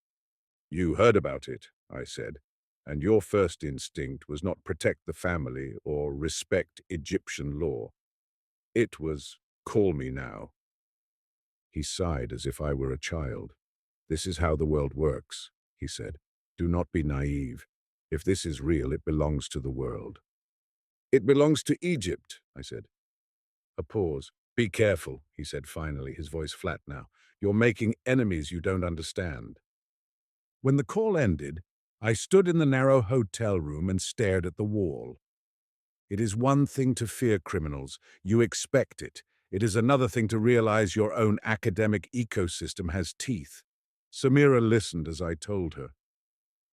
"You heard about it," I said, "and your first instinct was not protect the family or respect Egyptian law. It was, call me now." He sighed as if I were a child. "This is how the world works," he said. "Do not be naive. If this is real, it belongs to the world." "It belongs to Egypt," I said. A pause. "Be careful," he said finally, his voice flat now. "You're making enemies you don't understand." When the call ended, I stood in the narrow hotel room and stared at the wall. It is one thing to fear criminals. You expect it. It is another thing to realize your own academic ecosystem has teeth. Samira listened as I told her.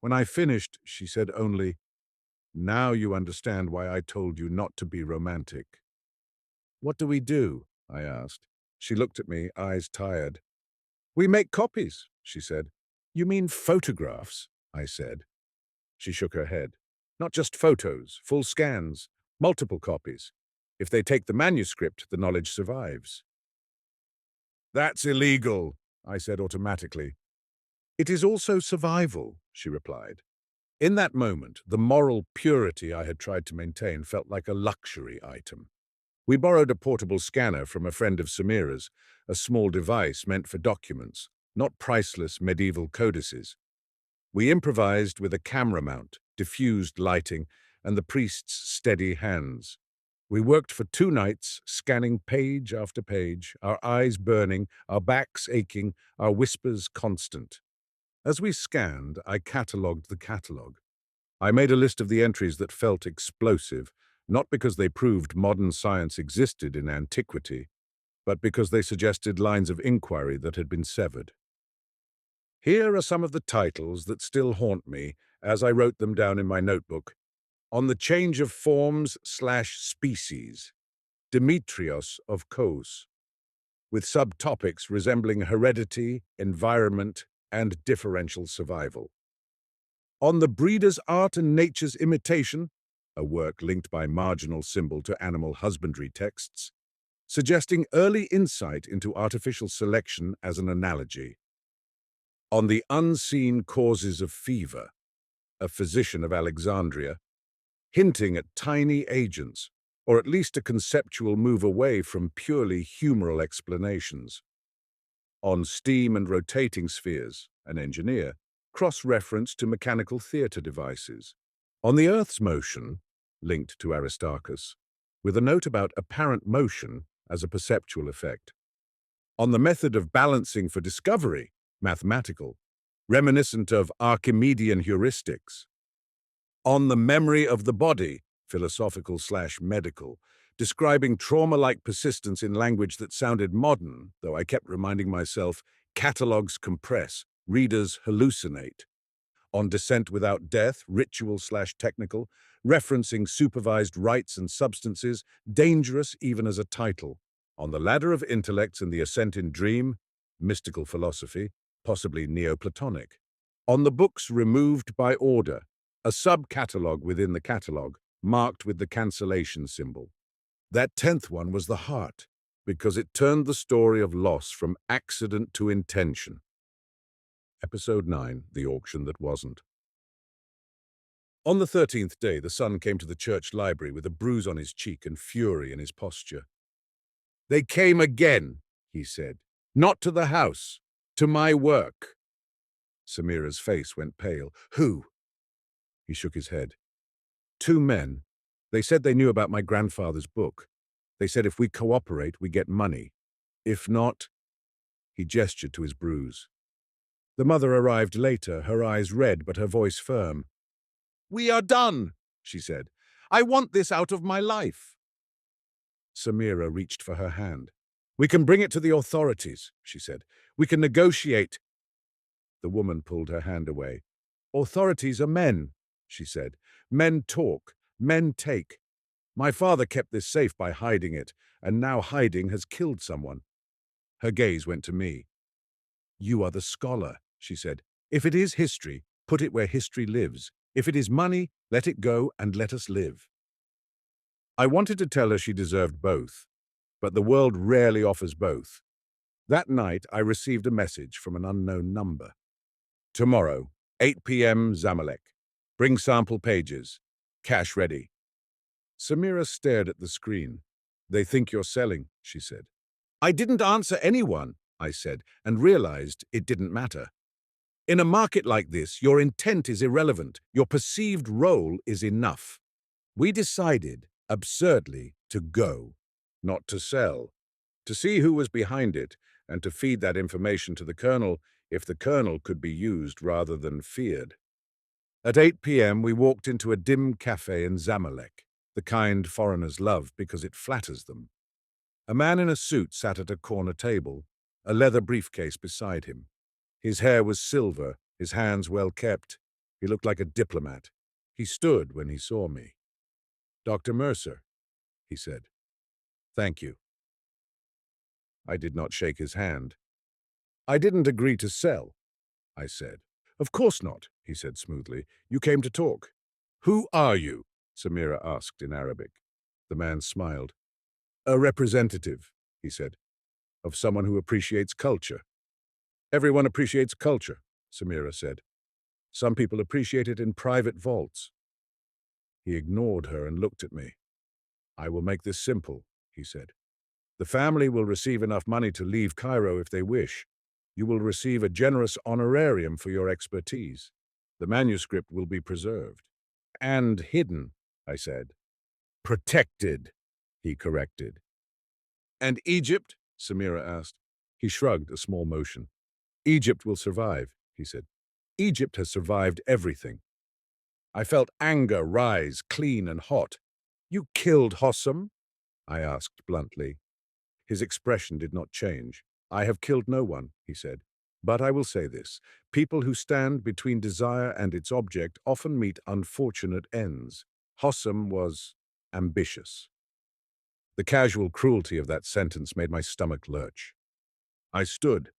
When I finished, she said only, "Now you understand why I told you not to be romantic." "What do we do?" I asked. She looked at me, eyes tired. "We make copies," she said. "You mean photographs?" I said. She shook her head. "Not just photos, full scans, multiple copies. If they take the manuscript, the knowledge survives." "That's illegal," I said automatically. "It is also survival," she replied. In that moment, the moral purity I had tried to maintain felt like a luxury item. We borrowed a portable scanner from a friend of Samira's, a small device meant for documents, not priceless medieval codices. We improvised with a camera mount, diffused lighting, and the priest's steady hands. We worked for 2 nights, scanning page after page, our eyes burning, our backs aching, our whispers constant. As we scanned, I catalogued the catalogue. I made a list of the entries that felt explosive, not because they proved modern science existed in antiquity, but because they suggested lines of inquiry that had been severed. Here are some of the titles that still haunt me as I wrote them down in my notebook. On the change of forms/species, Demetrios of Kos, with subtopics resembling heredity, environment, and differential survival. On the breeder's art and nature's imitation, a work linked by marginal symbol to animal husbandry texts, suggesting early insight into artificial selection as an analogy. On the unseen causes of fever, a physician of Alexandria, hinting at tiny agents, or at least a conceptual move away from purely humoral explanations. On steam and rotating spheres, an engineer, cross-reference to mechanical theatre devices. On the Earth's motion, linked to Aristarchus, with a note about apparent motion as a perceptual effect. On the method of balancing for discovery, mathematical, reminiscent of Archimedean heuristics. On the memory of the body, philosophical/medical, describing trauma-like persistence in language that sounded modern, though I kept reminding myself, catalogues compress, readers hallucinate. On descent without death, ritual/technical, referencing supervised rites and substances, dangerous even as a title. On the ladder of intellects and the ascent in dream, mystical philosophy, possibly Neoplatonic. On the books removed by order, a sub-catalogue within the catalogue, marked with the cancellation symbol. That 10th one was the heart, because it turned the story of loss from accident to intention. Episode 9, The Auction That Wasn't. On the 13th day, the son came to the church library with a bruise on his cheek and fury in his posture. "They came again," he said. "Not to the house, to my work." Samira's face went pale. "Who?" He shook his head. "Two men. They said they knew about my grandfather's book. They said if we cooperate, we get money. If not—" He gestured to his bruise. The mother arrived later, her eyes red but her voice firm. "We are done," she said. "I want this out of my life." Samira reached for her hand. "We can bring it to the authorities," she said. "We can negotiate." The woman pulled her hand away. "Authorities are men," she said. "Men talk, men take. My father kept this safe by hiding it, and now hiding has killed someone." Her gaze went to me. "You are the scholar," she said. "If it is history, put it where history lives. If it is money, let it go and let us live." I wanted to tell her she deserved both, but the world rarely offers both. That night, I received a message from an unknown number. "Tomorrow, 8 p.m. Zamalek. Bring sample pages. Cash ready." Samira stared at the screen. "They think you're selling," she said. "I didn't answer anyone," I said, and realized it didn't matter. In a market like this, your intent is irrelevant. Your perceived role is enough. We decided, absurdly, to go, not to sell, to see who was behind it, and to feed that information to the colonel if the colonel could be used rather than feared. At 8 p.m., we walked into a dim cafe in Zamalek, the kind foreigners love because it flatters them. A man in a suit sat at a corner table, a leather briefcase beside him. His hair was silver, his hands well kept. He looked like a diplomat. He stood when he saw me. "Dr. Mercer," he said. "Thank you." I did not shake his hand. "I didn't agree to sell," I said. "Of course not," he said smoothly. "You came to talk." "Who are you?" Samira asked in Arabic. The man smiled. "A representative," he said, "of someone who appreciates culture." "Everyone appreciates culture," Samira said. "Some people appreciate it in private vaults." He ignored her and looked at me. "I will make this simple," he said. "The family will receive enough money to leave Cairo if they wish. You will receive a generous honorarium for your expertise. The manuscript will be preserved." "And hidden," I said. "Protected," he corrected. "And Egypt?" Samira asked. He shrugged a small motion. "Egypt will survive," he said. "Egypt has survived everything." I felt anger rise, clean and hot. "You killed Hossam?" I asked bluntly. His expression did not change. "I have killed no one," he said. "But I will say this. People who stand between desire and its object often meet unfortunate ends. Hossam was ambitious." The casual cruelty of that sentence made my stomach lurch. I stood.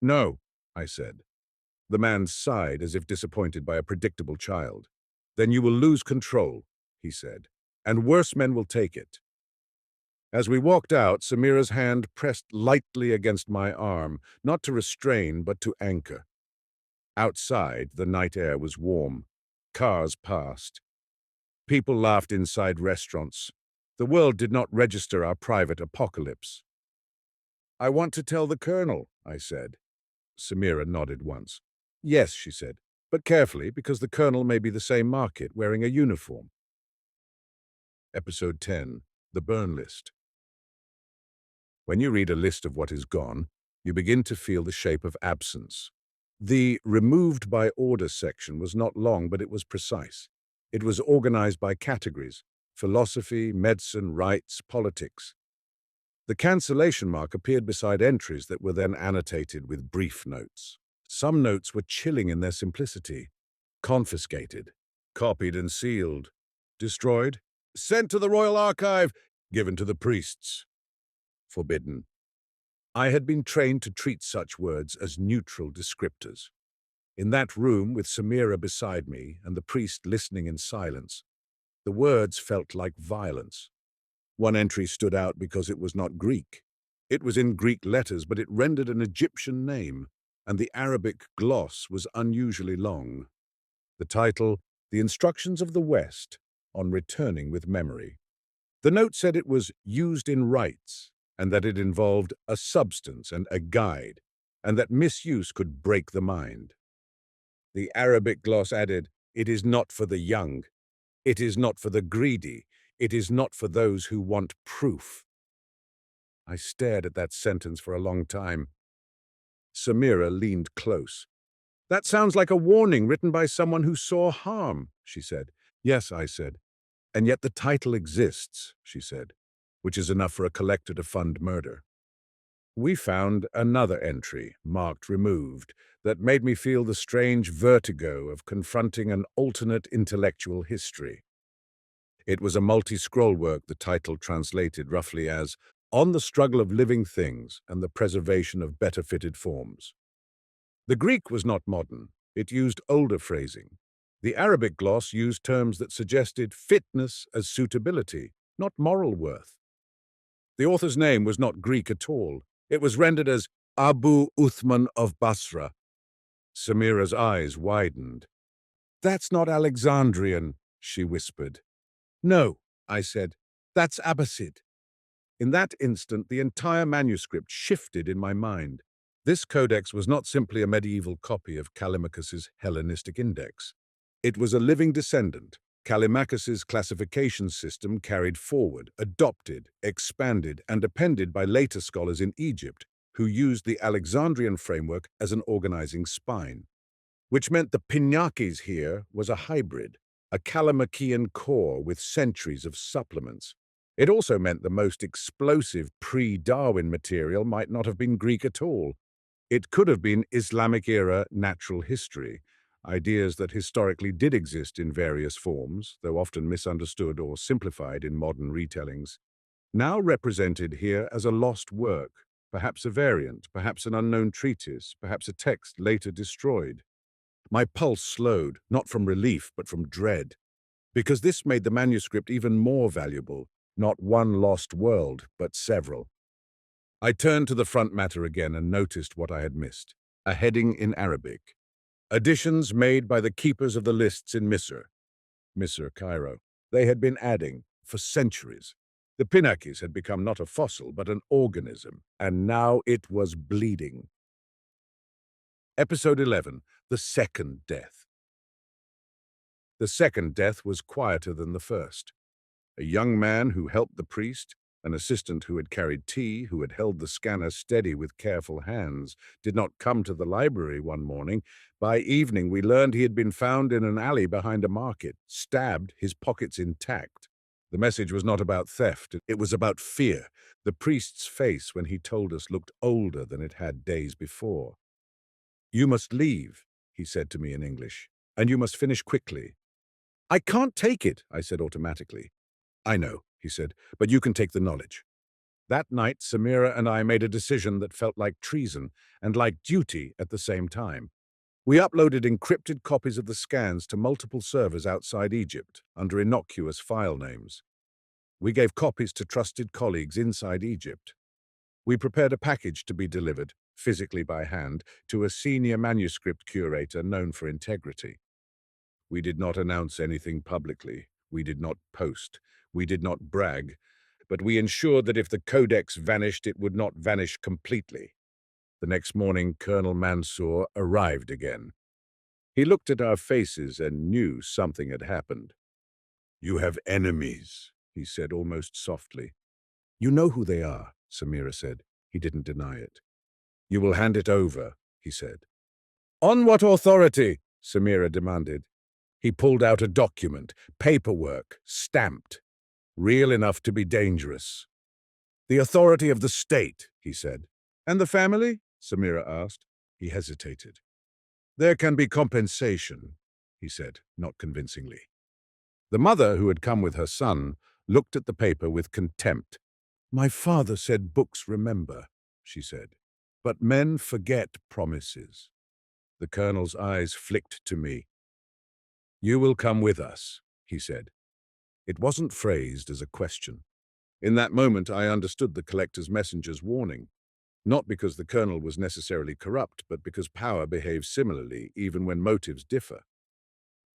"No," I said. The man sighed as if disappointed by a predictable child. "Then you will lose control," he said, "and worse men will take it." As we walked out, Samira's hand pressed lightly against my arm, not to restrain, but to anchor. Outside, the night air was warm. Cars passed. People laughed inside restaurants. The world did not register our private apocalypse. "I want to tell the colonel," I said. Samira nodded once. "Yes," she said, "but carefully, because the colonel may be the same market, wearing a uniform." Episode 10, The Burn List. When you read a list of what is gone, you begin to feel the shape of absence. The removed by order section was not long, but it was precise. It was organized by categories: philosophy, medicine, rights, politics. The cancellation mark appeared beside entries that were then annotated with brief notes. Some notes were chilling in their simplicity. Confiscated, copied and sealed, destroyed, sent to the Royal Archive, given to the priests. Forbidden. I had been trained to treat such words as neutral descriptors. In that room, with Samira beside me and the priest listening in silence, The words felt like violence. One entry stood out because it was not Greek. It was in Greek letters, but it rendered an Egyptian name, and the Arabic gloss was unusually long. The title, The Instructions of the West on Returning with Memory. The note said it was used in rites, and that it involved a substance and a guide, and that misuse could break the mind. The Arabic gloss added, "It is not for the young. It is not for the greedy. It is not for those who want proof." I stared at that sentence for a long time. Samira leaned close. "That sounds like a warning written by someone who saw harm," she said. "Yes," I said. "And yet the title exists," she said, "which is enough for a collector to fund murder." We found another entry, marked removed, that made me feel the strange vertigo of confronting an alternate intellectual history. It was a multi-scroll work, the title translated roughly as On the Struggle of Living Things and the Preservation of Better Fitted Forms. The Greek was not modern. It used older phrasing. The Arabic gloss used terms that suggested fitness as suitability, not moral worth. The author's name was not Greek at all. It was rendered as Abu Uthman of Basra. Samira's eyes widened. "That's not Alexandrian," she whispered. "No," I said. "That's Abbasid." In that instant, the entire manuscript shifted in my mind. This codex was not simply a medieval copy of Callimachus's Hellenistic Index. It was a living descendant, Callimachus's classification system carried forward, adopted, expanded, and appended by later scholars in Egypt who used the Alexandrian framework as an organizing spine, which meant the Pinakes here was a hybrid, a Callimachian core with centuries of supplements. It also meant the most explosive pre-Darwin material might not have been Greek at all. It could have been Islamic-era natural history, ideas that historically did exist in various forms, though often misunderstood or simplified in modern retellings, now represented here as a lost work, perhaps a variant, perhaps an unknown treatise, perhaps a text later destroyed. My pulse slowed, not from relief but from dread, because this made the manuscript even more valuable, not one lost world, but several. I turned to the front matter again and noticed what I had missed. A heading in Arabic. Additions made by the keepers of the lists in Misr, Cairo. They had been adding for centuries. The Pinakes had become not a fossil, but an organism, and now it was bleeding. Episode 11, The Second Death. The second death was quieter than the first. A young man who helped the priest, an assistant who had carried tea, who had held the scanner steady with careful hands, did not come to the library one morning. By evening, we learned he had been found in an alley behind a market, stabbed, his pockets intact. The message was not about theft, it was about fear. The priest's face, when he told us, looked older than it had days before. "You must leave," he said to me in English, "and you must finish quickly." "I can't take it," I said automatically. "I know," he said, "but you can take the knowledge." That night, Samira and I made a decision that felt like treason and like duty at the same time. We uploaded encrypted copies of the scans to multiple servers outside Egypt under innocuous file names. We gave copies to trusted colleagues inside Egypt. We prepared a package to be delivered, physically by hand, to a senior manuscript curator known for integrity. We did not announce anything publicly. We did not post. We did not brag. But we ensured that if the codex vanished, it would not vanish completely. The next morning, Colonel Mansour arrived again. He looked at our faces and knew something had happened. "You have enemies," he said almost softly. "You know who they are," Samira said. He didn't deny it. "You will hand it over," he said. "On what authority?" Samira demanded. He pulled out a document, paperwork, stamped, real enough to be dangerous. "The authority of the state," he said. "And the family?" Samira asked. He hesitated. "There can be compensation," he said, not convincingly. The mother, who had come with her son, looked at the paper with contempt. "My father said books remember," she said. "But men forget promises." The colonel's eyes flicked to me. "You will come with us," he said. It wasn't phrased as a question. In that moment, I understood the collector's messenger's warning, not because the colonel was necessarily corrupt, but because power behaves similarly, even when motives differ.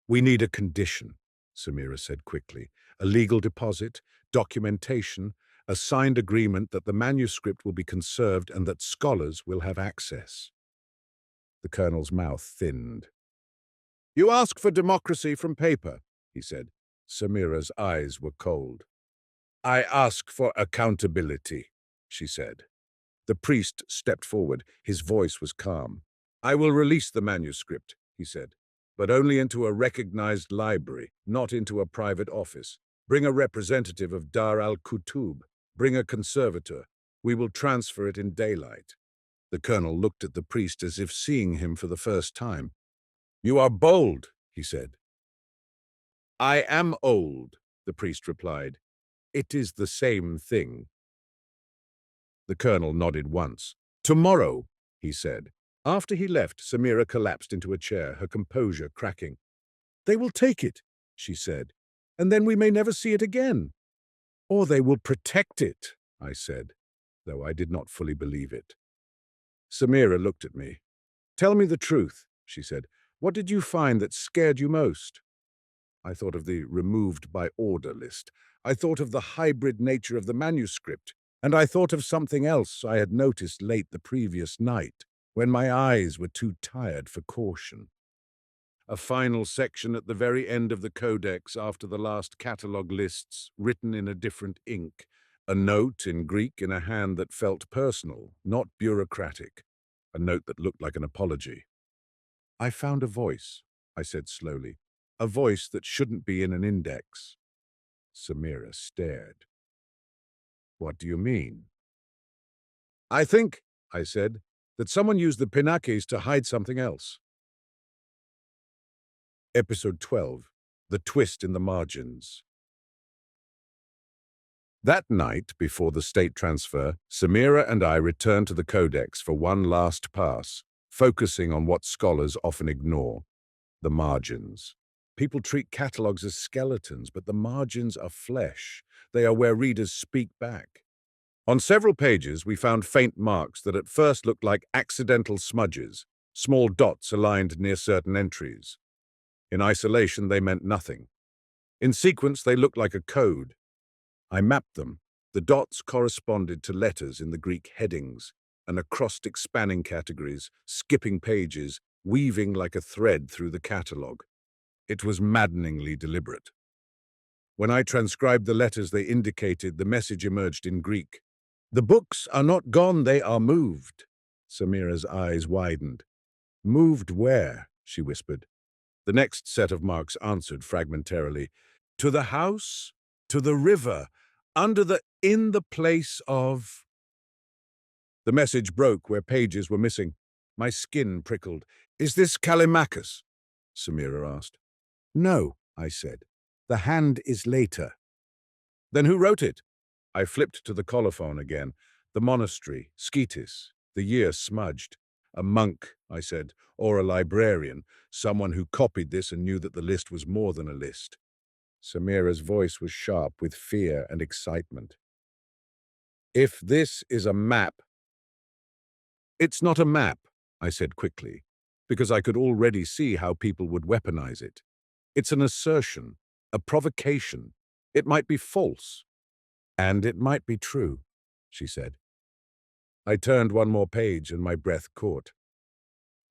"We need a condition," Samira said quickly. "A legal deposit, documentation, a signed agreement that the manuscript will be conserved and that scholars will have access." The colonel's mouth thinned. "You ask for democracy from paper," he said. Samira's eyes were cold. "I ask for accountability," she said. The priest stepped forward. His voice was calm. "I will release the manuscript," he said, "but only into a recognized library, not into a private office. Bring a representative of Dar al-Kutub. Bring a conservator. We will transfer it in daylight." The colonel looked at the priest as if seeing him for the first time. "You are bold," he said. "I am old," the priest replied. "It is the same thing." The colonel nodded once. "Tomorrow," he said. After he left, Samira collapsed into a chair, her composure cracking. "They will take it," she said, "and then we may never see it again." "Or they will protect it," I said, though I did not fully believe it. Samira looked at me. "Tell me the truth," she said. "What did you find that scared you most?" I thought of the removed by order list. I thought of the hybrid nature of the manuscript. And I thought of something else I had noticed late the previous night, when my eyes were too tired for caution. A final section at the very end of the codex after the last catalogue lists, written in a different ink. A note in Greek in a hand that felt personal, not bureaucratic. A note that looked like an apology. "I found a voice," I said slowly. "A voice that shouldn't be in an index." Samira stared. "What do you mean?" "I think," I said, "that someone used the pinakes to hide something else." Episode 12. The Twist in the Margins. That night, before the state transfer, Samira and I returned to the Codex for one last pass, focusing on what scholars often ignore: the margins. People treat catalogues as skeletons, but the margins are flesh. They are where readers speak back. On several pages, we found faint marks that at first looked like accidental smudges, small dots aligned near certain entries. In isolation, they meant nothing. In sequence, they looked like a code. I mapped them. The dots corresponded to letters in the Greek headings, an acrostic spanning categories, skipping pages, weaving like a thread through the catalogue. It was maddeningly deliberate. When I transcribed the letters they indicated, the message emerged in Greek. "The books are not gone, they are moved." Samira's eyes widened. "Moved where?" she whispered. The next set of marks answered fragmentarily. "To the house, to the river, in the place of—" The message broke where pages were missing. My skin prickled. "Is this Callimachus?" Samira asked. "No," I said. "The hand is later." "Then who wrote it?" I flipped to the colophon again. The monastery, Scetis, the year smudged. "A monk," I said, "or a librarian, someone who copied this and knew that the list was more than a list." Samira's voice was sharp with fear and excitement. "If this is a map—" "It's not a map," I said quickly, because I could already see how people would weaponize it. "It's an assertion, a provocation. It might be false. And it might be true," she said. I turned one more page and my breath caught.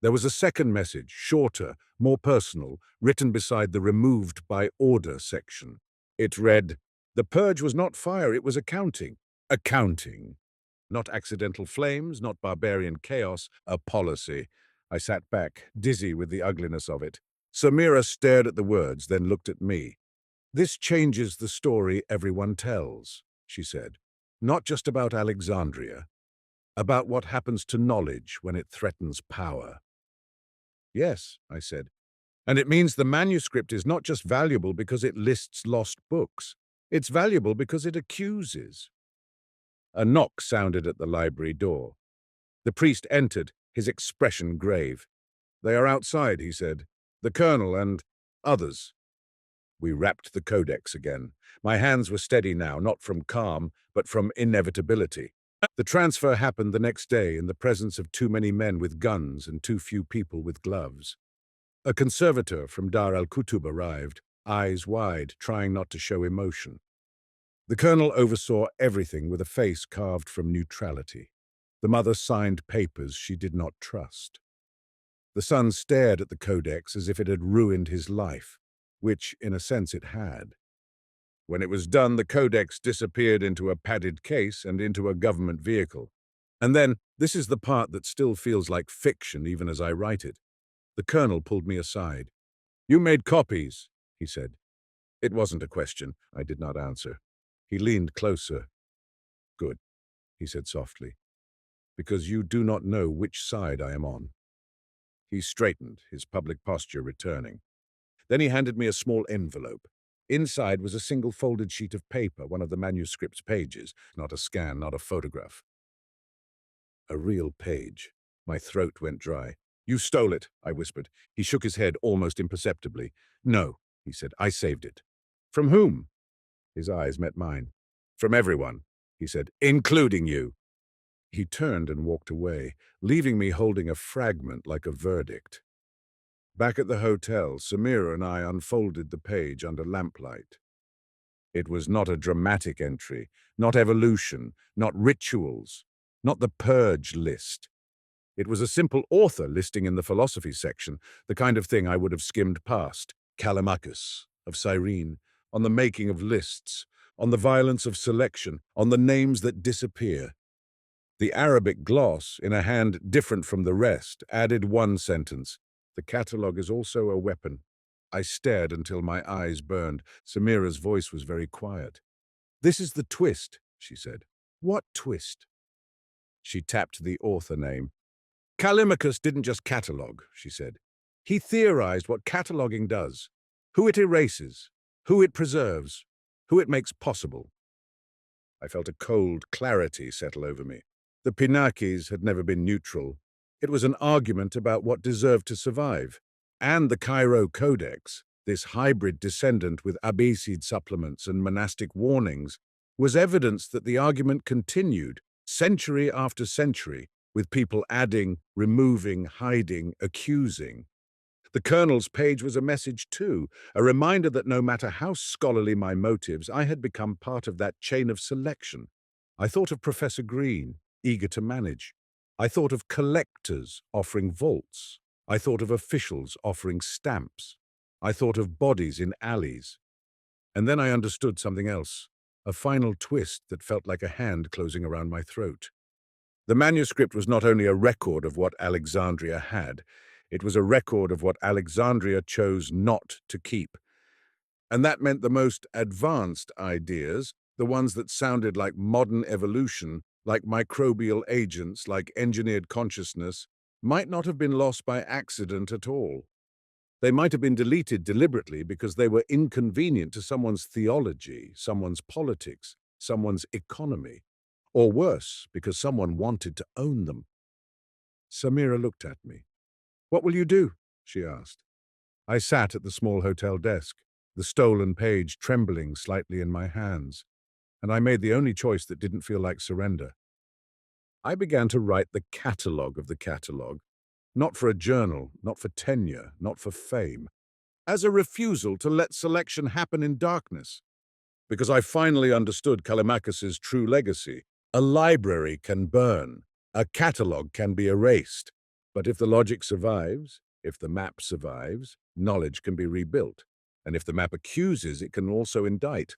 There was a second message, shorter, more personal, written beside the removed by order section. It read, "The purge was not fire, it was accounting." Accounting. Not accidental flames, not barbarian chaos, a policy. I sat back, dizzy with the ugliness of it. Samira stared at the words, then looked at me. "This changes the story everyone tells," she said. "Not just about Alexandria, about what happens to knowledge when it threatens power." "Yes," I said. "And it means the manuscript is not just valuable because it lists lost books. It's valuable because it accuses." A knock sounded at the library door. The priest entered, his expression grave. "They are outside," he said. "The colonel and others." We wrapped the codex again. My hands were steady now, not from calm, but from inevitability. The transfer happened the next day in the presence of too many men with guns and too few people with gloves. A conservator from Dar al-Kutub arrived, eyes wide, trying not to show emotion. The colonel oversaw everything with a face carved from neutrality. The mother signed papers she did not trust. The son stared at the codex as if it had ruined his life, which, in a sense, it had. When it was done, the codex disappeared into a padded case and into a government vehicle. And then, this is the part that still feels like fiction even as I write it. The colonel pulled me aside. "You made copies," he said. It wasn't a question. I did not answer. He leaned closer. "Good," he said softly, "because you do not know which side I am on." He straightened, his public posture returning. Then he handed me a small envelope. Inside was a single folded sheet of paper, one of the manuscript's pages, not a scan, not a photograph. A real page. My throat went dry. "You stole it," I whispered. He shook his head almost imperceptibly. "No," he said, "I saved it." "From whom?" His eyes met mine. "From everyone," he said, "including you." He turned and walked away, leaving me holding a fragment like a verdict. Back at the hotel, Samira and I unfolded the page under lamplight. It was not a dramatic entry, not evolution, not rituals, not the purge list. It was a simple author listing in the philosophy section, the kind of thing I would have skimmed past. Callimachus, of Cyrene, on the making of lists, on the violence of selection, on the names that disappear. The Arabic gloss, in a hand different from the rest, added one sentence. "The catalogue is also a weapon." I stared until my eyes burned. Samira's voice was very quiet. "This is the twist," she said. "What twist?" She tapped the author name. "Callimachus didn't just catalogue," she said. "He theorized what cataloging does, who it erases, who it preserves, who it makes possible." I felt a cold clarity settle over me. The Pinakis had never been neutral. It was an argument about what deserved to survive. And the Cairo Codex, this hybrid descendant with Abbasid supplements and monastic warnings, was evidence that the argument continued, century after century, with people adding, removing, hiding, accusing. The colonel's page was a message too, a reminder that no matter how scholarly my motives, I had become part of that chain of selection. I thought of Professor Green, eager to manage. I thought of collectors offering vaults. I thought of officials offering stamps. I thought of bodies in alleys. And then I understood something else, a final twist that felt like a hand closing around my throat. The manuscript was not only a record of what Alexandria had, it was a record of what Alexandria chose not to keep. And that meant the most advanced ideas, the ones that sounded like modern evolution, like microbial agents, like engineered consciousness, might not have been lost by accident at all. They might have been deleted deliberately because they were inconvenient to someone's theology, someone's politics, someone's economy. Or worse, because someone wanted to own them. Samira looked at me. "What will you do?" she asked. I sat at the small hotel desk, the stolen page trembling slightly in my hands, and I made the only choice that didn't feel like surrender. I began to write the catalogue of the catalogue, not for a journal, not for tenure, not for fame, as a refusal to let selection happen in darkness. Because I finally understood Callimachus's true legacy. A library can burn, a catalogue can be erased, but if the logic survives, if the map survives, knowledge can be rebuilt, and if the map accuses, it can also indict.